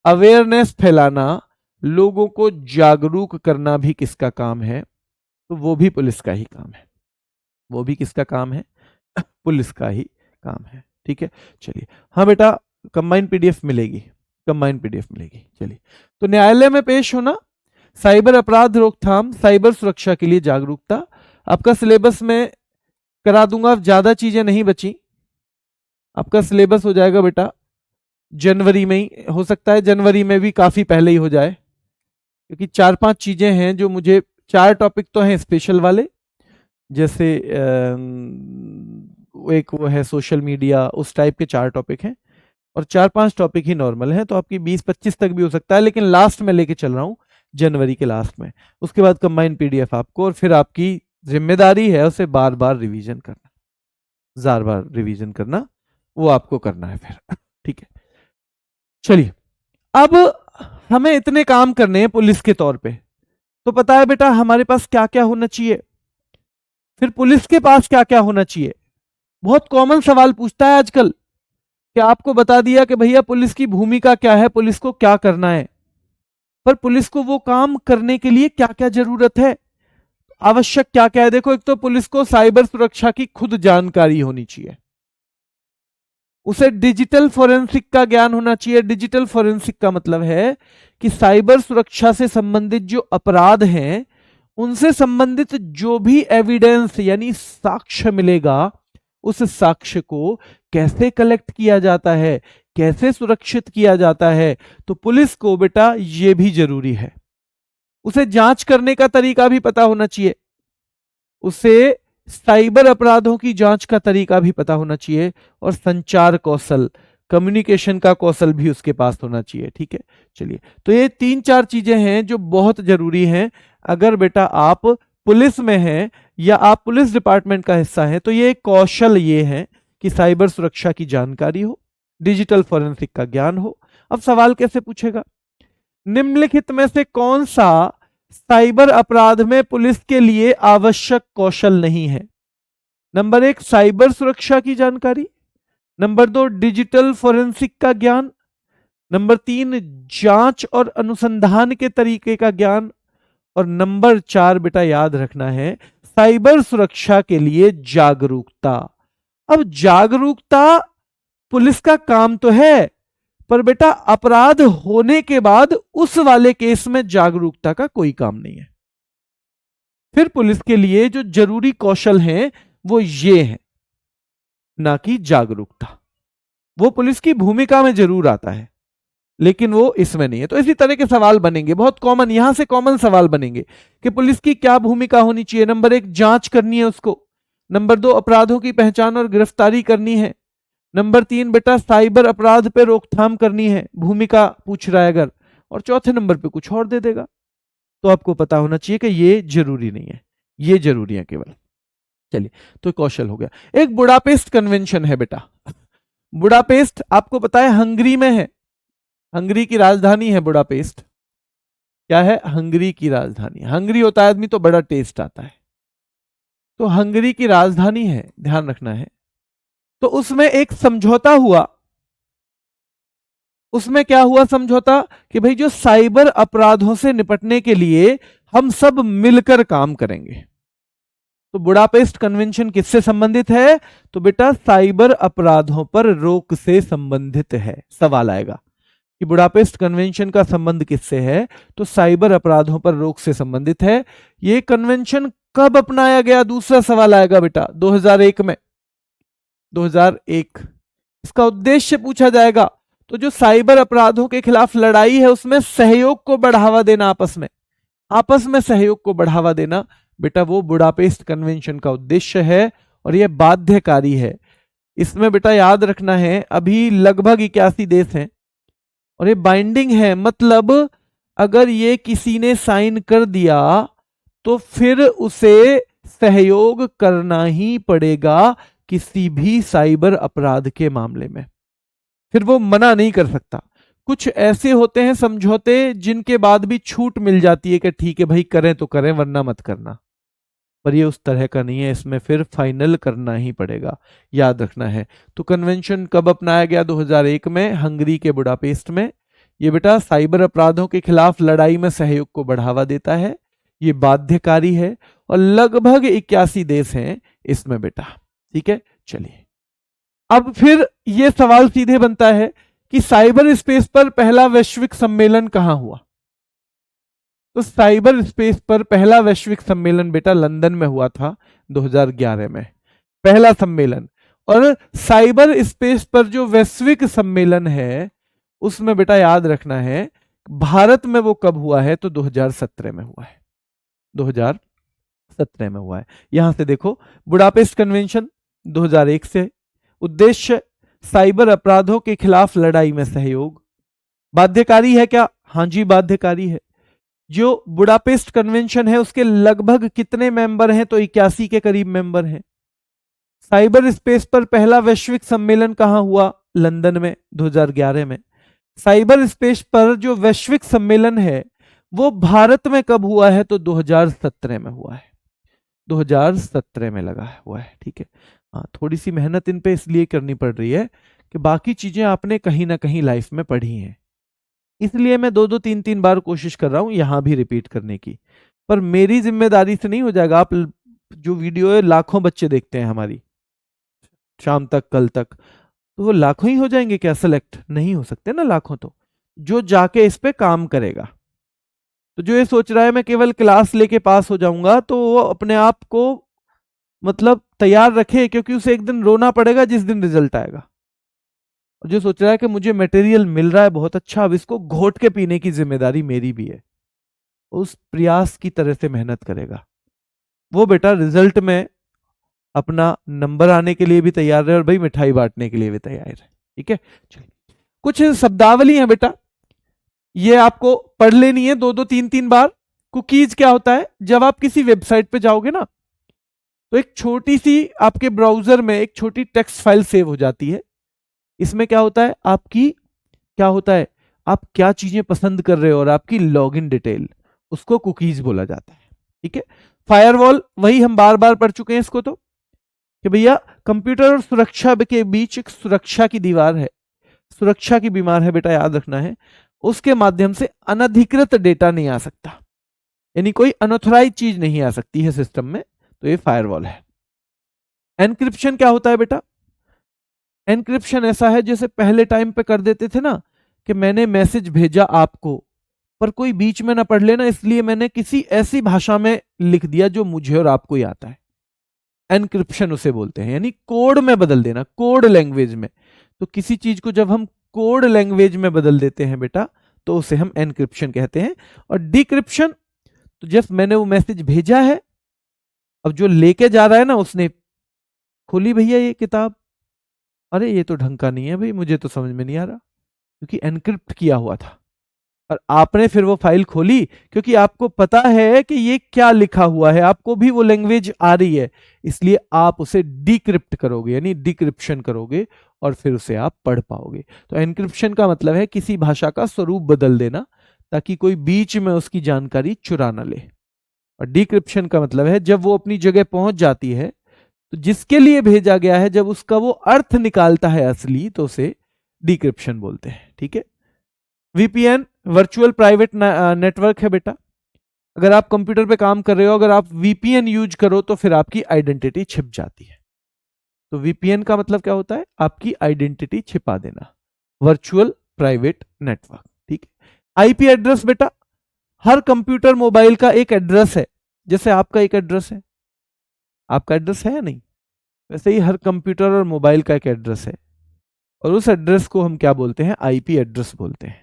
अवेयरनेस फैलाना, लोगों को जागरूक करना भी किसका काम है? तो वो भी पुलिस का ही काम है। वो भी किसका काम है? पुलिस का ही काम है। ठीक है, चलिए। हाँ बेटा, कंबाइंड पीडीएफ मिलेगी, कंबाइंड पीडीएफ मिलेगी। चलिए, तो न्यायालय में पेश होना, साइबर अपराध रोकथाम, साइबर सुरक्षा के लिए जागरूकता, आपका सिलेबस में करा दूंगा, ज्यादा चीजें नहीं बची। आपका सिलेबस हो जाएगा बेटा जनवरी में ही, हो सकता है जनवरी में भी काफी पहले ही हो जाए, क्योंकि 4-5 चीजें हैं जो मुझे, 4 टॉपिक तो हैं स्पेशल वाले, जैसे एक वो है सोशल मीडिया, उस टाइप के 4 टॉपिक हैं, और 4-5 टॉपिक ही नॉर्मल हैं, तो आपकी 20-25 तक भी हो सकता है, लेकिन लास्ट में लेके चल रहा हूं, जनवरी के लास्ट में। उसके बाद कंबाइंड पीडीएफ आपको, और फिर आपकी जिम्मेदारी है उसे बार बार रिवीजन करना, बार बार रिवीजन करना, वो आपको करना है फिर। ठीक है, चलिए। अब हमें इतने काम करने हैं पुलिस के तौर पे, तो पता है बेटा हमारे पास क्या क्या होना चाहिए, फिर पुलिस के पास क्या क्या होना चाहिए। बहुत कॉमन सवाल पूछता है आजकल कि आपको बता दिया कि भैया पुलिस की भूमिका क्या है, पुलिस को क्या करना है, पर पुलिस को वो काम करने के लिए क्या क्या जरूरत है, आवश्यक क्या क्या है। देखो, एक तो पुलिस को साइबर सुरक्षा की खुद जानकारी होनी चाहिए, उसे डिजिटल फोरेंसिक का ज्ञान होना चाहिए। डिजिटल फोरेंसिक का मतलब है कि साइबर सुरक्षा से संबंधित जो अपराध हैं, उनसे संबंधित जो भी एविडेंस यानी साक्ष्य मिलेगा, उस साक्ष्य को कैसे कलेक्ट किया जाता है, कैसे सुरक्षित किया जाता है। तो पुलिस को बेटा यह भी जरूरी है, उसे जांच करने का तरीका भी पता होना चाहिए, उसे साइबर अपराधों की जांच का तरीका भी पता होना चाहिए, और संचार कौशल, कम्युनिकेशन का कौशल भी उसके पास होना चाहिए। ठीक है, चलिए। तो ये 3-4 चीजें हैं जो बहुत जरूरी हैं। अगर बेटा आप पुलिस में हैं या आप पुलिस डिपार्टमेंट का हिस्सा हैं, तो ये कौशल ये है कि साइबर सुरक्षा की जानकारी हो, डिजिटल फोरेंसिक का ज्ञान हो। अब सवाल कैसे पूछेगा, निम्नलिखित में से कौन सा साइबर अपराध में पुलिस के लिए आवश्यक कौशल नहीं है? नंबर 1 साइबर सुरक्षा की जानकारी, नंबर 2 डिजिटल फोरेंसिक का ज्ञान, नंबर 3 जांच और अनुसंधान के तरीके का ज्ञान, और नंबर 4 बेटा याद रखना है साइबर सुरक्षा के लिए जागरूकता। अब जागरूकता पुलिस का काम तो है, पर बेटा अपराध होने के बाद उस वाले केस में जागरूकता का कोई काम नहीं है। फिर पुलिस के लिए जो जरूरी कौशल हैं वो ये हैं, ना कि जागरूकता। वो पुलिस की भूमिका में जरूर आता है, लेकिन वो इसमें नहीं है। तो इसी तरह के सवाल बनेंगे, बहुत कॉमन, यहां से कॉमन सवाल बनेंगे कि पुलिस की क्या भूमिका होनी चाहिए। नंबर 1 जांच करनी है उसको, नंबर 2 अपराधों की पहचान और गिरफ्तारी करनी है, नंबर 3 बेटा साइबर अपराध पे रोकथाम करनी है, भूमिका पूछ रहा है अगर, और चौथे नंबर पे कुछ और दे देगा। तो आपको पता होना चाहिए कि ये जरूरी नहीं है, ये जरूरी है केवल। चलिए, तो कौशल हो गया। एक बुडापेस्ट कन्वेंशन है बेटा, बुडापेस्ट आपको पता है हंगरी में है, हंगरी की राजधानी है बुडापेस्ट। क्या है? हंगरी की राजधानी। हंगरी होता है आदमी तो बड़ा टेस्ट आता है, तो हंगरी की राजधानी है, ध्यान रखना है। तो उसमें एक समझौता हुआ, उसमें क्या हुआ समझौता कि भाई जो साइबर अपराधों से निपटने के लिए हम सब मिलकर काम करेंगे। तो बुडापेस्ट कन्वेंशन किससे संबंधित है? तो बेटा साइबर अपराधों पर रोक से संबंधित है। सवाल आएगा कि बुडापेस्ट कन्वेंशन का संबंध किससे है? तो साइबर अपराधों पर रोक से संबंधित है। यह कन्वेंशन कब अपनाया गया? दूसरा सवाल आएगा बेटा, 2001 में, 2001। इसका उद्देश्य पूछा जाएगा, तो जो साइबर अपराधों के खिलाफ लड़ाई है उसमें सहयोग को बढ़ावा देना, आपस में सहयोग को बढ़ावा देना, बेटा वो बुडापेस्ट कन्वेंशन का उद्देश्य है, और यह बाध्यकारी है। इसमें बेटा याद रखना है अभी लगभग 81 देश हैं और ये बाइंडिंग है, मतलब अगर ये किसी ने साइन कर दिया तो फिर उसे सहयोग करना ही पड़ेगा किसी भी साइबर अपराध के मामले में, फिर वो मना नहीं कर सकता। कुछ ऐसे होते हैं समझौते जिनके बाद भी छूट मिल जाती है कि ठीक है भाई करें तो करें वरना मत करना, पर ये उस तरह का नहीं है, इसमें फिर फाइनल करना ही पड़ेगा, याद रखना है। तो कन्वेंशन कब अपनाया गया? 2001 में हंगरी के बुडापेस्ट में। ये बेटा साइबर अपराधों के खिलाफ लड़ाई में सहयोग को बढ़ावा देता है, ये बाध्यकारी है और लगभग 81 देश हैं इसमें बेटा, ठीक है। चलिए अब फिर ये सवाल सीधे बनता है कि साइबर स्पेस पर पहला वैश्विक सम्मेलन कहां हुआ? तो साइबर स्पेस पर पहला वैश्विक सम्मेलन बेटा लंदन में हुआ था 2011 में, पहला सम्मेलन। और साइबर स्पेस पर जो वैश्विक सम्मेलन है उसमें बेटा याद रखना है भारत में वो कब हुआ है? तो 2017 में हुआ है, 2017 में हुआ है। यहां से देखो, बुडापेस्ट कन्वेंशन 2001 से, उद्देश्य साइबर अपराधों के खिलाफ लड़ाई में सहयोग। बाध्यकारी है क्या? हां जी बाध्यकारी है। जो बुडापेस्ट कन्वेंशन है उसके लगभग कितने मेंबर हैं? तो 81 के करीब मेंबर हैं। साइबर स्पेस पर पहला वैश्विक सम्मेलन कहां हुआ? लंदन में 2011 में। साइबर स्पेस पर जो वैश्विक सम्मेलन है वो भारत में कब हुआ है? तो 2017 में हुआ है, 2017 में लगा हुआ है, ठीक है। हाँ थोड़ी सी मेहनत इन पे इसलिए करनी पड़ रही है कि बाकी चीजें आपने कहीं ना कहीं लाइफ में पढ़ी हैं, इसलिए मैं 2-2 3-3 बार कोशिश कर रहा हूं यहां भी रिपीट करने की, पर मेरी जिम्मेदारी से नहीं हो जाएगा। आप जो वीडियो है लाखों बच्चे देखते हैं हमारी शाम तक कल तक, तो वो लाखों ही हो जाएंगे क्या सेलेक्ट? नहीं हो सकते ना लाखों, तो जो जाके इस पे काम करेगा। तो जो ये सोच रहा है मैं केवल क्लास लेके पास हो जाऊंगा तो वो अपने आप को मतलब तैयार रखे, क्योंकि उसे एक दिन रोना पड़ेगा जिस दिन रिजल्ट आएगा। और जो सोच रहा है कि मुझे मटेरियल मिल रहा है बहुत अच्छा, अब इसको घोट के पीने की जिम्मेदारी मेरी भी है, उस प्रयास की तरह से मेहनत करेगा वो बेटा रिजल्ट में अपना नंबर आने के लिए भी तैयार रहे और भाई मिठाई बांटने के लिए भी तैयार है, ठीक है। चलिए कुछ शब्दावली है बेटा, ये आपको पढ़ लेनी है 2-2 3-3 बार। कुकीज क्या होता है? जब आप किसी वेबसाइट पे जाओगे ना तो एक छोटी सी आपके ब्राउजर में एक छोटी टेक्स्ट फाइल सेव हो जाती है। इसमें क्या होता है? आपकी क्या होता है, आप क्या चीजें पसंद कर रहे हो और आपकी लॉगिन डिटेल, उसको कुकीज बोला जाता है, ठीक है। फायरवॉल वही हम बार बार पढ़ चुके हैं इसको, तो कि भैया कंप्यूटर और सुरक्षा के बीच एक सुरक्षा की दीवार है, सुरक्षा की बीमार है बेटा, याद रखना है। उसके माध्यम से अनधिकृत डेटा नहीं आ सकता, यानी कोई अनऑथराइज चीज नहीं आ सकती है सिस्टम में, तो ये फायरवॉल है। एनक्रिप्शन क्या होता है बेटा? एनक्रिप्शन ऐसा है जैसे पहले टाइम पे कर देते थे ना कि मैंने मैसेज भेजा आपको पर कोई बीच में ना पढ़ लेना, इसलिए मैंने किसी ऐसी भाषा में लिख दिया जो मुझे और आपको ही आता है। एनक्रिप्शन उसे बोलते हैं, यानी कोड में बदल देना, कोड लैंग्वेज में। तो किसी चीज को जब हम कोड लैंग्वेज में बदल देते हैं बेटा तो उसे हम एनक्रिप्शन कहते हैं। और डिक्रिप्शन, तो जस्ट मैंने वो मैसेज भेजा है, अब जो लेके जा रहा है ना उसने खोली भैया ये किताब, अरे ये तो ढंग का नहीं है भाई, मुझे तो समझ में नहीं आ रहा, क्योंकि एनक्रिप्ट किया हुआ था। और आपने फिर वो फाइल खोली क्योंकि आपको पता है कि ये क्या लिखा हुआ है, आपको भी वो लैंग्वेज आ रही है, इसलिए आप उसे डिक्रिप्ट करोगे, यानी डिक्रिप्शन करोगे और फिर उसे आप पढ़ पाओगे। तो एनक्रिप्शन का मतलब है किसी भाषा का स्वरूप बदल देना ताकि कोई बीच में उसकी जानकारी चुरा ना ले। और डिक्रिप्शन का मतलब है जब वो अपनी जगह पहुंच जाती है तो जिसके लिए भेजा गया है जब उसका वो अर्थ निकालता है असली, तो उसे डिक्रिप्शन बोलते हैं, ठीक है। वीपीएन वर्चुअल प्राइवेट नेटवर्क है बेटा। अगर आप कंप्यूटर पे काम कर रहे हो, अगर आप वीपीएन यूज करो तो फिर आपकी आइडेंटिटी छिप जाती है। तो वीपीएन का मतलब क्या होता है? आपकी आइडेंटिटी छिपा देना, वर्चुअल प्राइवेट नेटवर्क, ठीक है। आईपी एड्रेस बेटा, हर कंप्यूटर मोबाइल का एक एड्रेस है, जैसे आपका एक एड्रेस है, आपका एड्रेस है या नहीं, वैसे ही हर कंप्यूटर और मोबाइल का एक एड्रेस है, और उस एड्रेस को हम क्या बोलते हैं? आईपी एड्रेस बोलते हैं।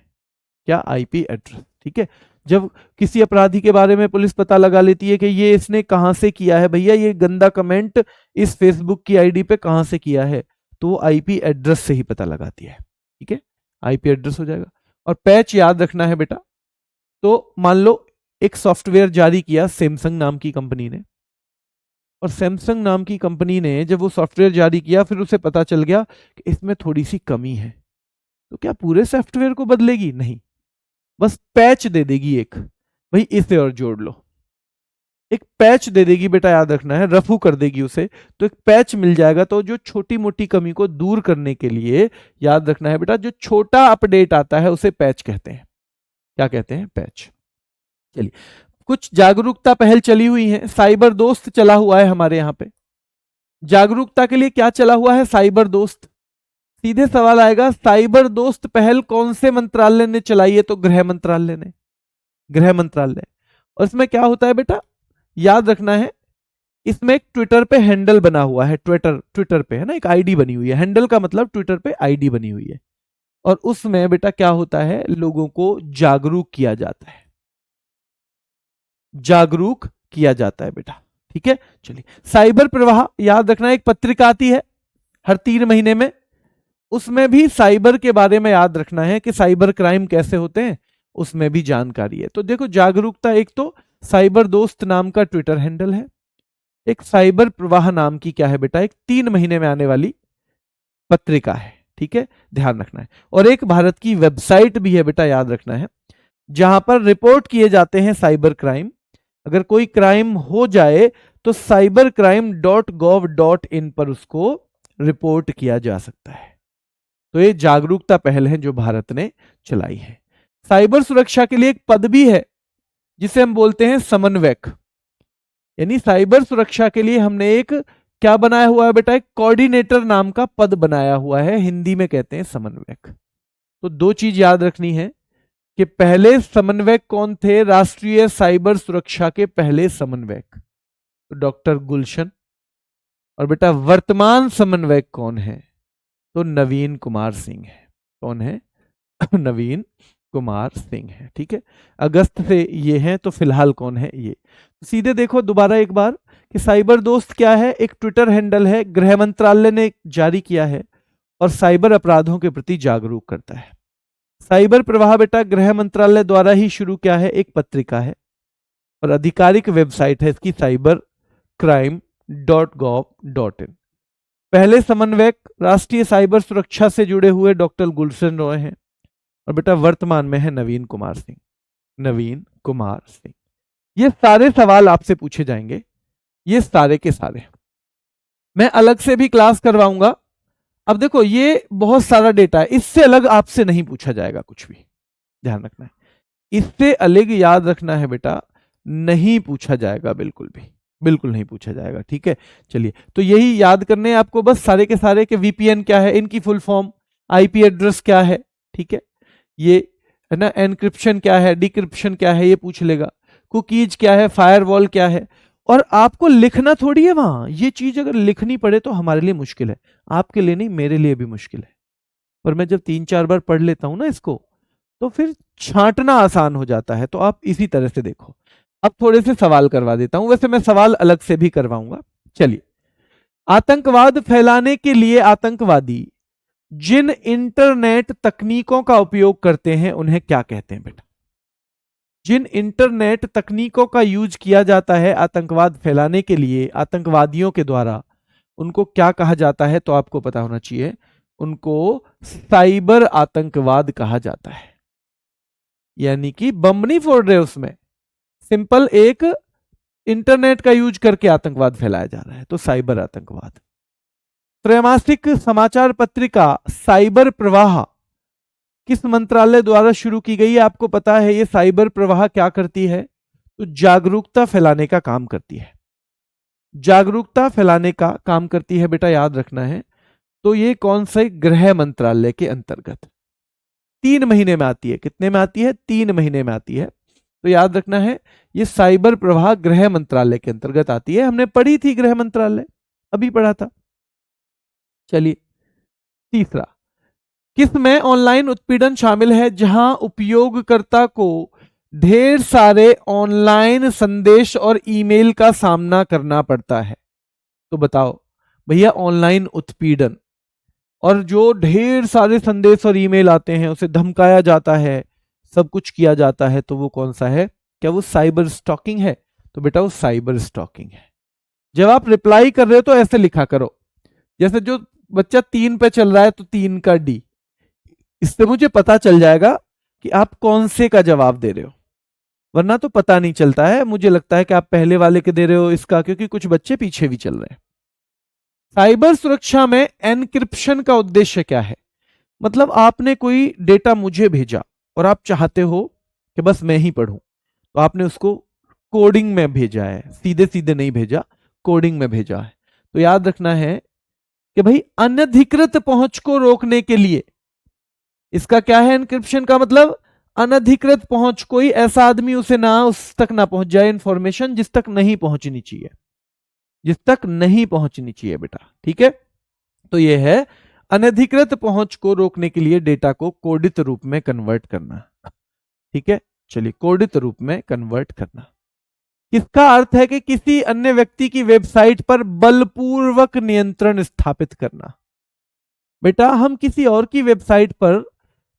क्या? आईपी एड्रेस, ठीक है। जब किसी अपराधी के बारे में पुलिस पता लगा लेती है कि ये इसने कहां से किया है, भैया ये गंदा कमेंट इस फेसबुक की आईडी पे कहां से किया है, तो वो आईपी एड्रेस से ही पता लगाती है। ठीक है, आईपी एड्रेस हो जाएगा। और पैच याद रखना है बेटा, तो मान लो एक सॉफ्टवेयर जारी किया सैमसंग नाम की कंपनी ने, और सैमसंग नाम की कंपनी ने जब वो सॉफ्टवेयर जारी किया, फिर उसे पता चल गया कि इसमें थोड़ी सी कमी है, तो क्या पूरे सॉफ्टवेयर को बदलेगी? नहीं, बस पैच दे देगी एक, भाई इसे और जोड़ लो, एक पैच दे देगी बेटा, याद रखना है, रफू कर देगी उसे, तो एक पैच मिल जाएगा। तो जो छोटी मोटी कमी को दूर करने के लिए याद रखना है बेटा, जो छोटा अपडेट आता है उसे पैच कहते हैं। क्या कहते हैं? पैच। चलिए, कुछ जागरूकता पहल चली हुई है। साइबर दोस्त चला हुआ है हमारे यहां पे। जागरूकता के लिए क्या चला हुआ है? साइबर दोस्त। सीधे सवाल आएगा, साइबर दोस्त पहल कौन से मंत्रालय ने चलाई है? तो गृह मंत्रालय ने, गृह मंत्रालय। और इसमें क्या होता है बेटा, याद रखना है, इसमें एक ट्विटर पे हैंडल बना हुआ है, ट्विटर पे है ना, एक आईडी बनी हुई है। हैंडल का मतलब ट्विटर पे आईडी बनी हुई है, और उसमें बेटा क्या होता है, लोगों को जागरूक किया जाता है, जागरूक किया जाता है बेटा। ठीक है, चलिए, साइबर प्रवाह याद रखना, एक पत्रिका आती है हर 3 महीने में, उसमें भी साइबर के बारे में याद रखना है कि साइबर क्राइम कैसे होते हैं, उसमें भी जानकारी है। तो देखो, जागरूकता एक तो साइबर दोस्त नाम का ट्विटर हैंडल है, एक साइबर प्रवाह नाम की क्या है बेटा, एक 3 महीने में आने वाली पत्रिका है। ठीक है, ध्यान रखना है। और एक भारत की वेबसाइट भी है बेटा, याद रखना है, जहां पर रिपोर्ट किए जाते हैं साइबर क्राइम। अगर कोई क्राइम हो जाए तो cybercrime.gov.in पर उसको रिपोर्ट किया जा सकता है। तो ये जागरूकता पहल है जो भारत ने चलाई है। साइबर सुरक्षा के लिए एक पद भी है जिसे हम बोलते हैं समन्वयक। यानी साइबर सुरक्षा के लिए हमने एक क्या बनाया हुआ है बेटा, एक कोऑर्डिनेटर नाम का पद बनाया हुआ है, हिंदी में कहते हैं समन्वयक। तो 2 चीज याद रखनी है कि पहले समन्वयक कौन थे, राष्ट्रीय साइबर सुरक्षा के पहले समन्वयक तो डॉक्टर गुलशन। और बेटा वर्तमान समन्वयक कौन है, तो नवीन कुमार सिंह है। कौन है? नवीन कुमार सिंह है। ठीक है, अगस्त से ये हैं, तो फिलहाल कौन है? ये। सीधे देखो दोबारा एक बार कि साइबर दोस्त क्या है, एक ट्विटर हैंडल है, गृह मंत्रालय ने जारी किया है, और साइबर अपराधों के प्रति जागरूक करता है। साइबर प्रवाह बेटा गृह मंत्रालय द्वारा ही शुरू किया है, एक पत्रिका है, और आधिकारिक वेबसाइट है इसकी cybercrime.gov.in। पहले समन्वयक राष्ट्रीय साइबर सुरक्षा से जुड़े हुए डॉक्टर गुलशन रॉय हैं, और बेटा वर्तमान में है नवीन कुमार सिंह। नवीन कुमार सिंह। ये सारे सवाल आपसे पूछे जाएंगे, ये सारे के सारे मैं अलग से भी क्लास करवाऊंगा। अब देखो, ये बहुत सारा डेटा है, इससे अलग आपसे नहीं पूछा जाएगा कुछ भी, ध्यान रखना है। इससे अलग याद रखना है बेटा, नहीं पूछा जाएगा, बिल्कुल भी, बिल्कुल नहीं पूछा जाएगा। ठीक है, चलिए, तो यही याद करने हैं आपको बस सारे के सारे के वीपीएन क्या है, इनकी फुल फॉर्म, आईपी एड्रेस क्या है, ठीक है, ये है ना, एनक्रिप्शन क्या है, डिक्रिप्शन क्या है, ये पूछ लेगा, कुकीज क्या है, फायरवॉल क्या है। और आपको लिखना थोड़ी है वहां, ये चीज अगर लिखनी पड़े तो हमारे लिए मुश्किल है, आपके लिए नहीं, मेरे लिए भी मुश्किल है। पर मैं जब 3-4 बार पढ़ लेता हूं ना इसको, तो फिर छांटना आसान हो जाता है। तो आप इसी तरह से देखो। अब थोड़े से सवाल करवा देता हूं, वैसे मैं सवाल अलग से भी करवाऊंगा। चलिए, आतंकवाद फैलाने के लिए आतंकवादी जिन इंटरनेट तकनीकों का उपयोग करते हैं उन्हें क्या कहते हैं बेटा? जिन इंटरनेट तकनीकों का यूज किया जाता है आतंकवाद फैलाने के लिए आतंकवादियों के द्वारा, उनको क्या कहा जाता है? तो आपको पता होना चाहिए, उनको साइबर आतंकवाद कहा जाता है। यानी कि बम नहीं फोड़ रहे उसमें, सिंपल एक इंटरनेट का यूज करके आतंकवाद फैलाया जा रहा है, तो साइबर आतंकवाद। त्रैमासिक समाचार पत्रिका साइबर प्रवाह किस मंत्रालय द्वारा शुरू की गई है? आपको पता है ये साइबर प्रवाह क्या करती है? तो जागरूकता फैलाने का काम करती है, जागरूकता फैलाने का काम करती है बेटा, याद रखना है। तो ये कौन से गृह मंत्रालय के अंतर्गत 3 महीने में आती है? कितने में आती है? 3 महीने में आती है। तो याद रखना है, ये साइबर प्रवाह गृह मंत्रालय के अंतर्गत आती है। हमने पढ़ी थी गृह मंत्रालय, अभी पढ़ा था। चलिए, तीसरा, किसमें ऑनलाइन उत्पीड़न शामिल है जहां उपयोगकर्ता को ढेर सारे ऑनलाइन संदेश और ईमेल का सामना करना पड़ता है? तो बताओ भैया, ऑनलाइन उत्पीड़न और जो ढेर सारे संदेश और ईमेल आते हैं, उसे धमकाया जाता है, सब कुछ किया जाता है, तो वो कौन सा है? क्या वो साइबर स्टॉकिंग है? तो बेटा वो साइबर स्टॉकिंग है। जब आप रिप्लाई कर रहे हो तो ऐसे लिखा करो, जैसे जो बच्चा 3 पे चल रहा है तो 3 का डी, इससे मुझे पता चल जाएगा कि आप कौन से का जवाब दे रहे हो, वरना तो पता नहीं चलता है। मुझे लगता है कि आप पहले वाले के दे रहे हो इसका, क्योंकि कुछ बच्चे पीछे भी चल रहे हैं। साइबर सुरक्षा में एनक्रिप्शन का उद्देश्य क्या है? मतलब आपने कोई डेटा मुझे भेजा और आप चाहते हो कि बस मैं ही पढूं, तो आपने उसको कोडिंग में भेजा है, सीधे सीधे नहीं भेजा, कोडिंग में भेजा है। तो याद रखना है कि भाई अनधिकृत पहुंच को रोकने के लिए, इसका क्या है एनक्रिप्शन का मतलब? अनधिकृत पहुंच, कोई ऐसा आदमी उसे ना उस तक ना पहुंच जाए इंफॉर्मेशन जिस तक नहीं पहुंचनी चाहिए, जिस तक नहीं पहुंचनी चाहिए बेटा, ठीक है। तो यह है अनधिकृत पहुंच को रोकने के लिए डेटा को कोडित रूप में कन्वर्ट करना, ठीक है। चलिए, कोडित रूप में कन्वर्ट करना किसका अर्थ है कि किसी अन्य व्यक्ति की वेबसाइट पर बलपूर्वक नियंत्रण स्थापित करना। बेटा हम किसी और की वेबसाइट पर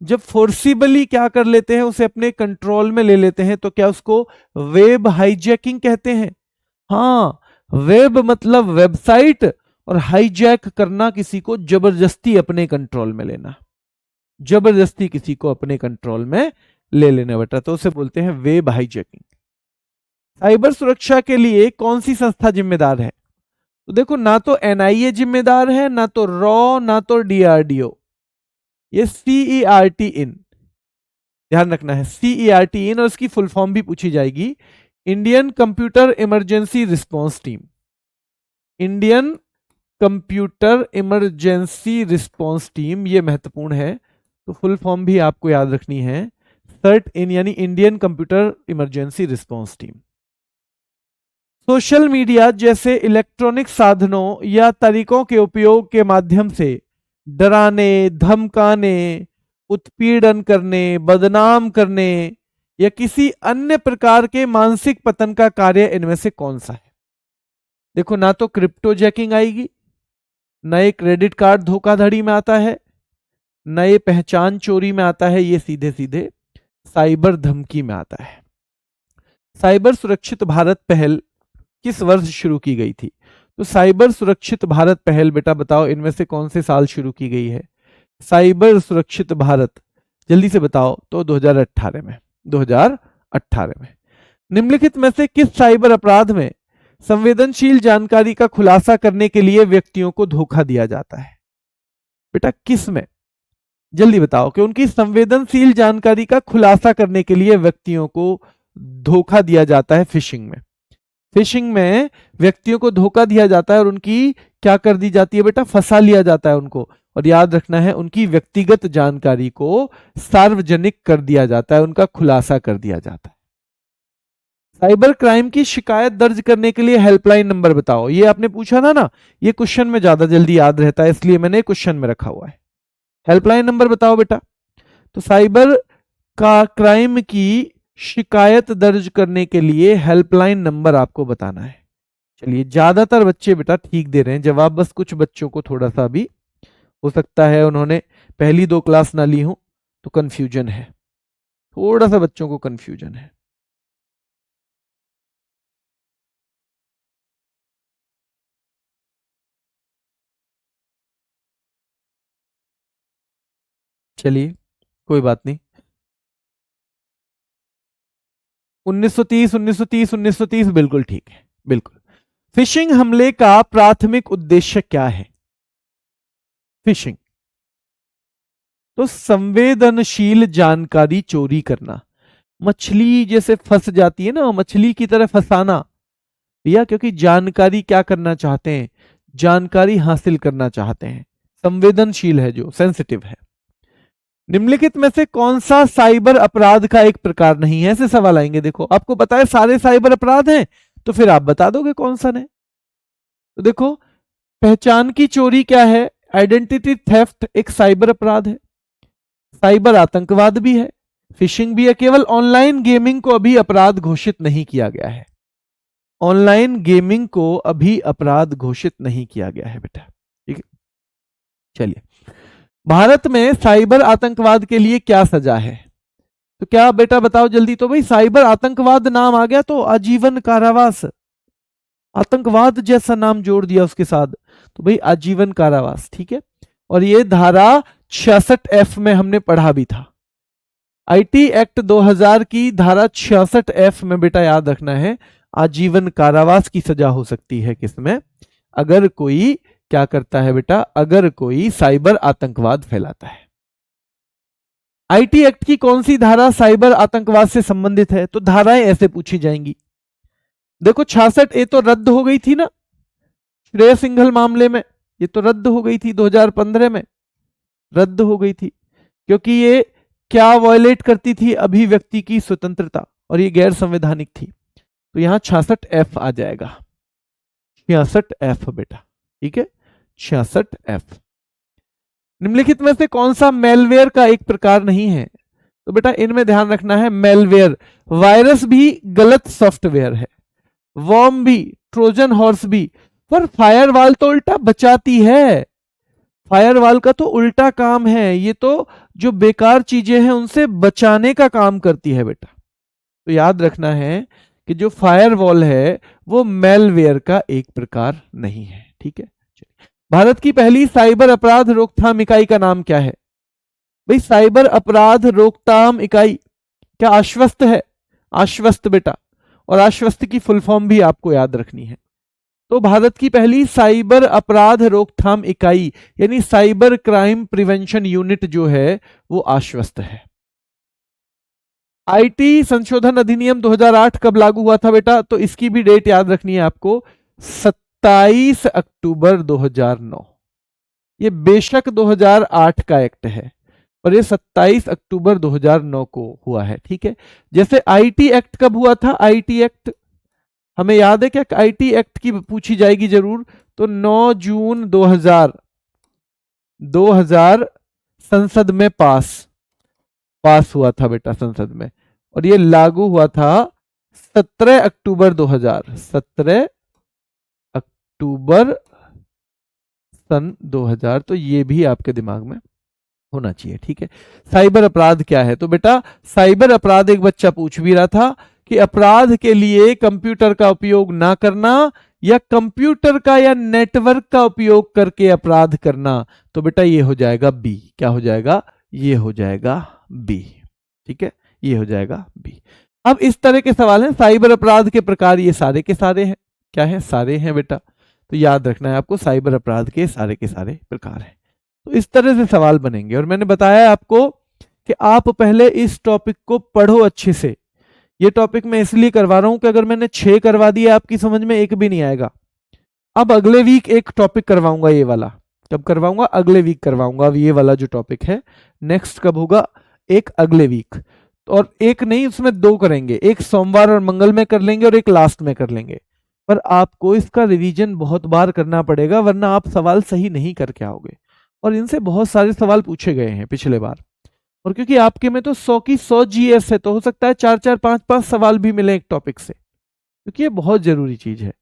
जब फोर्सिबली क्या कर लेते हैं, उसे अपने कंट्रोल में ले लेते हैं, तो क्या उसको वेब हाईजैकिंग कहते हैं? हाँ, वेब मतलब वेबसाइट, और हाईजैक करना किसी को जबरदस्ती अपने कंट्रोल में लेना, जबरदस्ती किसी को अपने कंट्रोल में ले लेना बेटा, तो उसे बोलते हैं वेब हाईजैकिंग। साइबर सुरक्षा के लिए कौन सी संस्था जिम्मेदार है? तो देखो, ना तो एनआईए जिम्मेदार है, ना तो रॉ, ना तो डीआरडीओ, ये सीईआरटी इन, ध्यान रखना है सीईआरटी इन, और इसकी फुल फॉर्म भी पूछी जाएगी, Indian computer emergency response team. Indian computer emergency response team, ये महत्वपूर्ण है, तो फुल फॉर्म भी आपको याद रखनी है, सर्ट इन यानी Indian computer emergency response team. Social media जैसे इलेक्ट्रॉनिक साधनों या तरीकों के उपयोग के माध्यम से डराने, धमकाने, उत्पीड़न करने, बदनाम करने या किसी अन्य प्रकार के मानसिक पतन का कार्य इनमें से कौन सा है? देखो, ना तो क्रिप्टो जैकिंग आएगी, नए क्रेडिट कार्ड धोखाधड़ी में आता है, नए पहचान चोरी में आता है, ये सीधे सीधे साइबर धमकी में आता है। साइबर सुरक्षित भारत पहल किस वर्ष शुरू की गई थी? तो साइबर सुरक्षित भारत पहल बेटा बताओ, इनमें से कौन से साल शुरू की गई है? साइबर सुरक्षित भारत, जल्दी से बताओ। तो 2018 में, 2018 में। निम्नलिखित में से किस साइबर अपराध में संवेदनशील जानकारी का खुलासा करने के लिए व्यक्तियों को धोखा दिया जाता है? बेटा किस में? जल्दी बताओ कि उनकी संवेदनशील जानकारी का खुलासा करने के लिए व्यक्तियों को धोखा दिया जाता है फिशिंग में। फिशिंग में व्यक्तियों को धोखा दिया जाता है और उनकी क्या कर दी जाती है बेटा? फंसा लिया जाता है उनको, और याद रखना है उनकी व्यक्तिगत जानकारी को सार्वजनिक कर दिया जाता है, उनका खुलासा कर दिया जाता है। साइबर क्राइम की शिकायत दर्ज करने के लिए हेल्पलाइन नंबर बताओ। ये आपने पूछा था ना, ये क्वेश्चन में ज्यादा जल्दी याद रहता है, इसलिए मैंने क्वेश्चन में रखा हुआ है। हेल्पलाइन नंबर बताओ बेटा। तो साइबर का क्राइम की शिकायत दर्ज करने के लिए हेल्पलाइन नंबर आपको बताना है। चलिए, ज्यादातर बच्चे बेटा ठीक दे रहे हैं जवाब, बस कुछ बच्चों को थोड़ा सा भी हो सकता है उन्होंने पहली 2 क्लास ना ली हो, तो कंफ्यूजन है, थोड़ा सा बच्चों को कंफ्यूजन है। चलिए, कोई बात नहीं। 1930, 1930, 1930 बिल्कुल ठीक है, बिल्कुल। फिशिंग हमले का प्राथमिक उद्देश्य क्या है? फिशिंग तो संवेदनशील जानकारी चोरी करना, मछली जैसे फंस जाती है ना, मछली की तरह फंसाना भैया, क्योंकि जानकारी क्या करना चाहते हैं? जानकारी हासिल करना चाहते हैं, संवेदनशील है, जो सेंसिटिव है। निम्नलिखित में से कौन सा साइबर अपराध का एक प्रकार नहीं है? ऐसे सवाल आएंगे। देखो, आपको पता है सारे साइबर अपराध हैं, तो फिर आप बता दोगे कौन सा नहीं। तो देखो, पहचान की चोरी क्या है? आइडेंटिटी थेफ्ट एक साइबर अपराध है। साइबर आतंकवाद भी है, फिशिंग भी है। केवल ऑनलाइन गेमिंग को अभी अपराध घोषित नहीं किया गया है, ऑनलाइन गेमिंग को अभी अपराध घोषित नहीं किया गया है बेटा, ठीक है। चलिए, भारत में साइबर आतंकवाद के लिए क्या सजा है? तो क्या बेटा बताओ जल्दी। तो भाई साइबर आतंकवाद नाम आ गया तो आजीवन कारावास, आतंकवाद जैसा नाम जोड़ दिया उसके साथ, तो भाई आजीवन कारावास, ठीक है। और ये धारा 66F में हमने पढ़ा भी था। आईटी एक्ट 2000 की धारा 66F में बेटा याद रखना है, आजीवन कारावास की सजा हो सकती है किसमें? अगर कोई क्या करता है बेटा, अगर कोई साइबर आतंकवाद फैलाता है। आईटी एक्ट की कौन सी धारा साइबर आतंकवाद से संबंधित है? तो धाराएं ऐसे पूछी जाएंगी। देखो 66A तो रद्द हो गई थी ना श्रेय सिंघल मामले में, ये तो रद्द हो गई थी 2015 में, रद्द हो गई थी क्योंकि ये क्या वायलेट करती थी? अभिव्यक्ति की स्वतंत्रता, और ये गैर संवैधानिक थी। तो यहां 66F आ जाएगा, 66F बेटा, ठीक है, 66F। निम्नलिखित में से कौन सा मेलवेयर का एक प्रकार नहीं है? तो बेटा इनमें ध्यान रखना है, मेलवेयर वायरस भी गलत सॉफ्टवेयर है, वॉर्म भी, ट्रोजन हॉर्स भी, पर फायरवॉल तो उल्टा बचाती है, फायरवॉल का तो उल्टा काम है, ये तो जो बेकार चीजें हैं उनसे बचाने का काम करती है बेटा। तो याद रखना है कि जो फायरवॉल है वो मेलवेयर का एक प्रकार नहीं है, ठीक है। भारत की पहली साइबर अपराध रोकथाम इकाई का नाम क्या है? भाई साइबर अपराध रोकथाम इकाई, क्या आश्वस्त है? आश्वस्त बेटा, और आश्वस्त की फुल फॉर्म भी आपको याद रखनी है। तो भारत की पहली साइबर अपराध रोकथाम इकाई यानी साइबर क्राइम प्रिवेंशन यूनिट जो है वो आश्वस्त है। आईटी संशोधन अधिनियम 2008 कब लागू हुआ था बेटा? तो इसकी भी डेट याद रखनी है आपको, 27 अक्टूबर 2009। ये बेशक 2008 का एक्ट है और ये 27 अक्टूबर 2009 को हुआ है, ठीक है। जैसे आईटी एक्ट कब हुआ था? आईटी एक्ट हमें याद है क्या? आईटी एक्ट की पूछी जाएगी जरूर। तो 9 जून 2000 संसद में पास हुआ था बेटा, संसद में, और ये लागू हुआ था 17 अक्टूबर 2000, 17 अक्टूबर सन 2000। तो ये भी आपके दिमाग में होना चाहिए, ठीक है। साइबर अपराध क्या है? तो बेटा साइबर अपराध, एक बच्चा पूछ भी रहा था कि अपराध के लिए कंप्यूटर का उपयोग ना करना या कंप्यूटर का या नेटवर्क का उपयोग करके अपराध करना। तो बेटा ये हो जाएगा बी। क्या हो जाएगा? ये हो जाएगा बी, ठीक है, ये हो जाएगा बी। अब इस तरह के सवाल हैं, साइबर अपराध के प्रकार ये सारे के सारे हैं, क्या है? सारे हैं बेटा। तो याद रखना है आपको, साइबर अपराध के सारे प्रकार हैं। तो इस तरह से सवाल बनेंगे, और मैंने बताया है आपको कि आप पहले इस टॉपिक को पढ़ो अच्छे से। ये टॉपिक मैं इसलिए करवा रहा हूं कि अगर मैंने 6 करवा दिया आपकी समझ में एक भी नहीं आएगा। अब अगले वीक एक टॉपिक करवाऊंगा, ये वाला कब करवाऊंगा? अगले वीक करवाऊंगा। अब ये वाला जो टॉपिक है नेक्स्ट कब होगा? एक अगले वीक। और एक नहीं, उसमें 2 करेंगे, एक सोमवार और मंगल में कर लेंगे और एक लास्ट में कर लेंगे। पर आपको इसका रिवीजन बहुत बार करना पड़ेगा, वरना आप सवाल सही नहीं करके आओगे। और इनसे बहुत सारे सवाल पूछे गए हैं पिछले बार, और क्योंकि आपके में तो 100 की 100 जीएस है, तो हो सकता है 4-4, 5-5 सवाल भी मिले एक टॉपिक से, क्योंकि ये बहुत जरूरी चीज है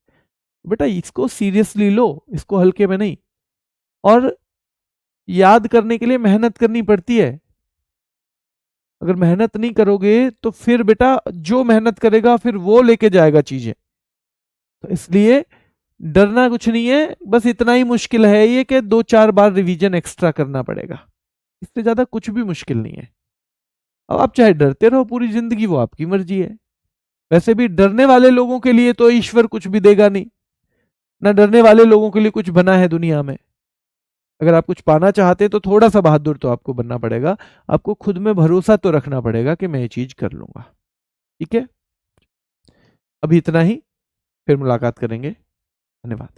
बेटा। इसको सीरियसली लो, इसको हल्के में नहीं। और याद करने के लिए मेहनत करनी पड़ती है। अगर मेहनत नहीं करोगे तो फिर बेटा जो मेहनत करेगा फिर वो लेके जाएगा चीजें। तो इसलिए डरना कुछ नहीं है, बस इतना ही मुश्किल है ये कि 2-4 बार रिवीजन एक्स्ट्रा करना पड़ेगा, इससे ज्यादा कुछ भी मुश्किल नहीं है। अब आप चाहे डरते रहो पूरी जिंदगी, वो आपकी मर्जी है। वैसे भी डरने वाले लोगों के लिए तो ईश्वर कुछ भी देगा नहीं, ना डरने वाले लोगों के लिए कुछ बना है दुनिया में। अगर आप कुछ पाना चाहते हैं तो थोड़ा सा बहादुर तो आपको बनना पड़ेगा, आपको खुद में भरोसा तो रखना पड़ेगा कि मैं ये चीज कर लूंगा, ठीक है। अभी इतना ही, फिर मुलाकात करेंगे। धन्यवाद।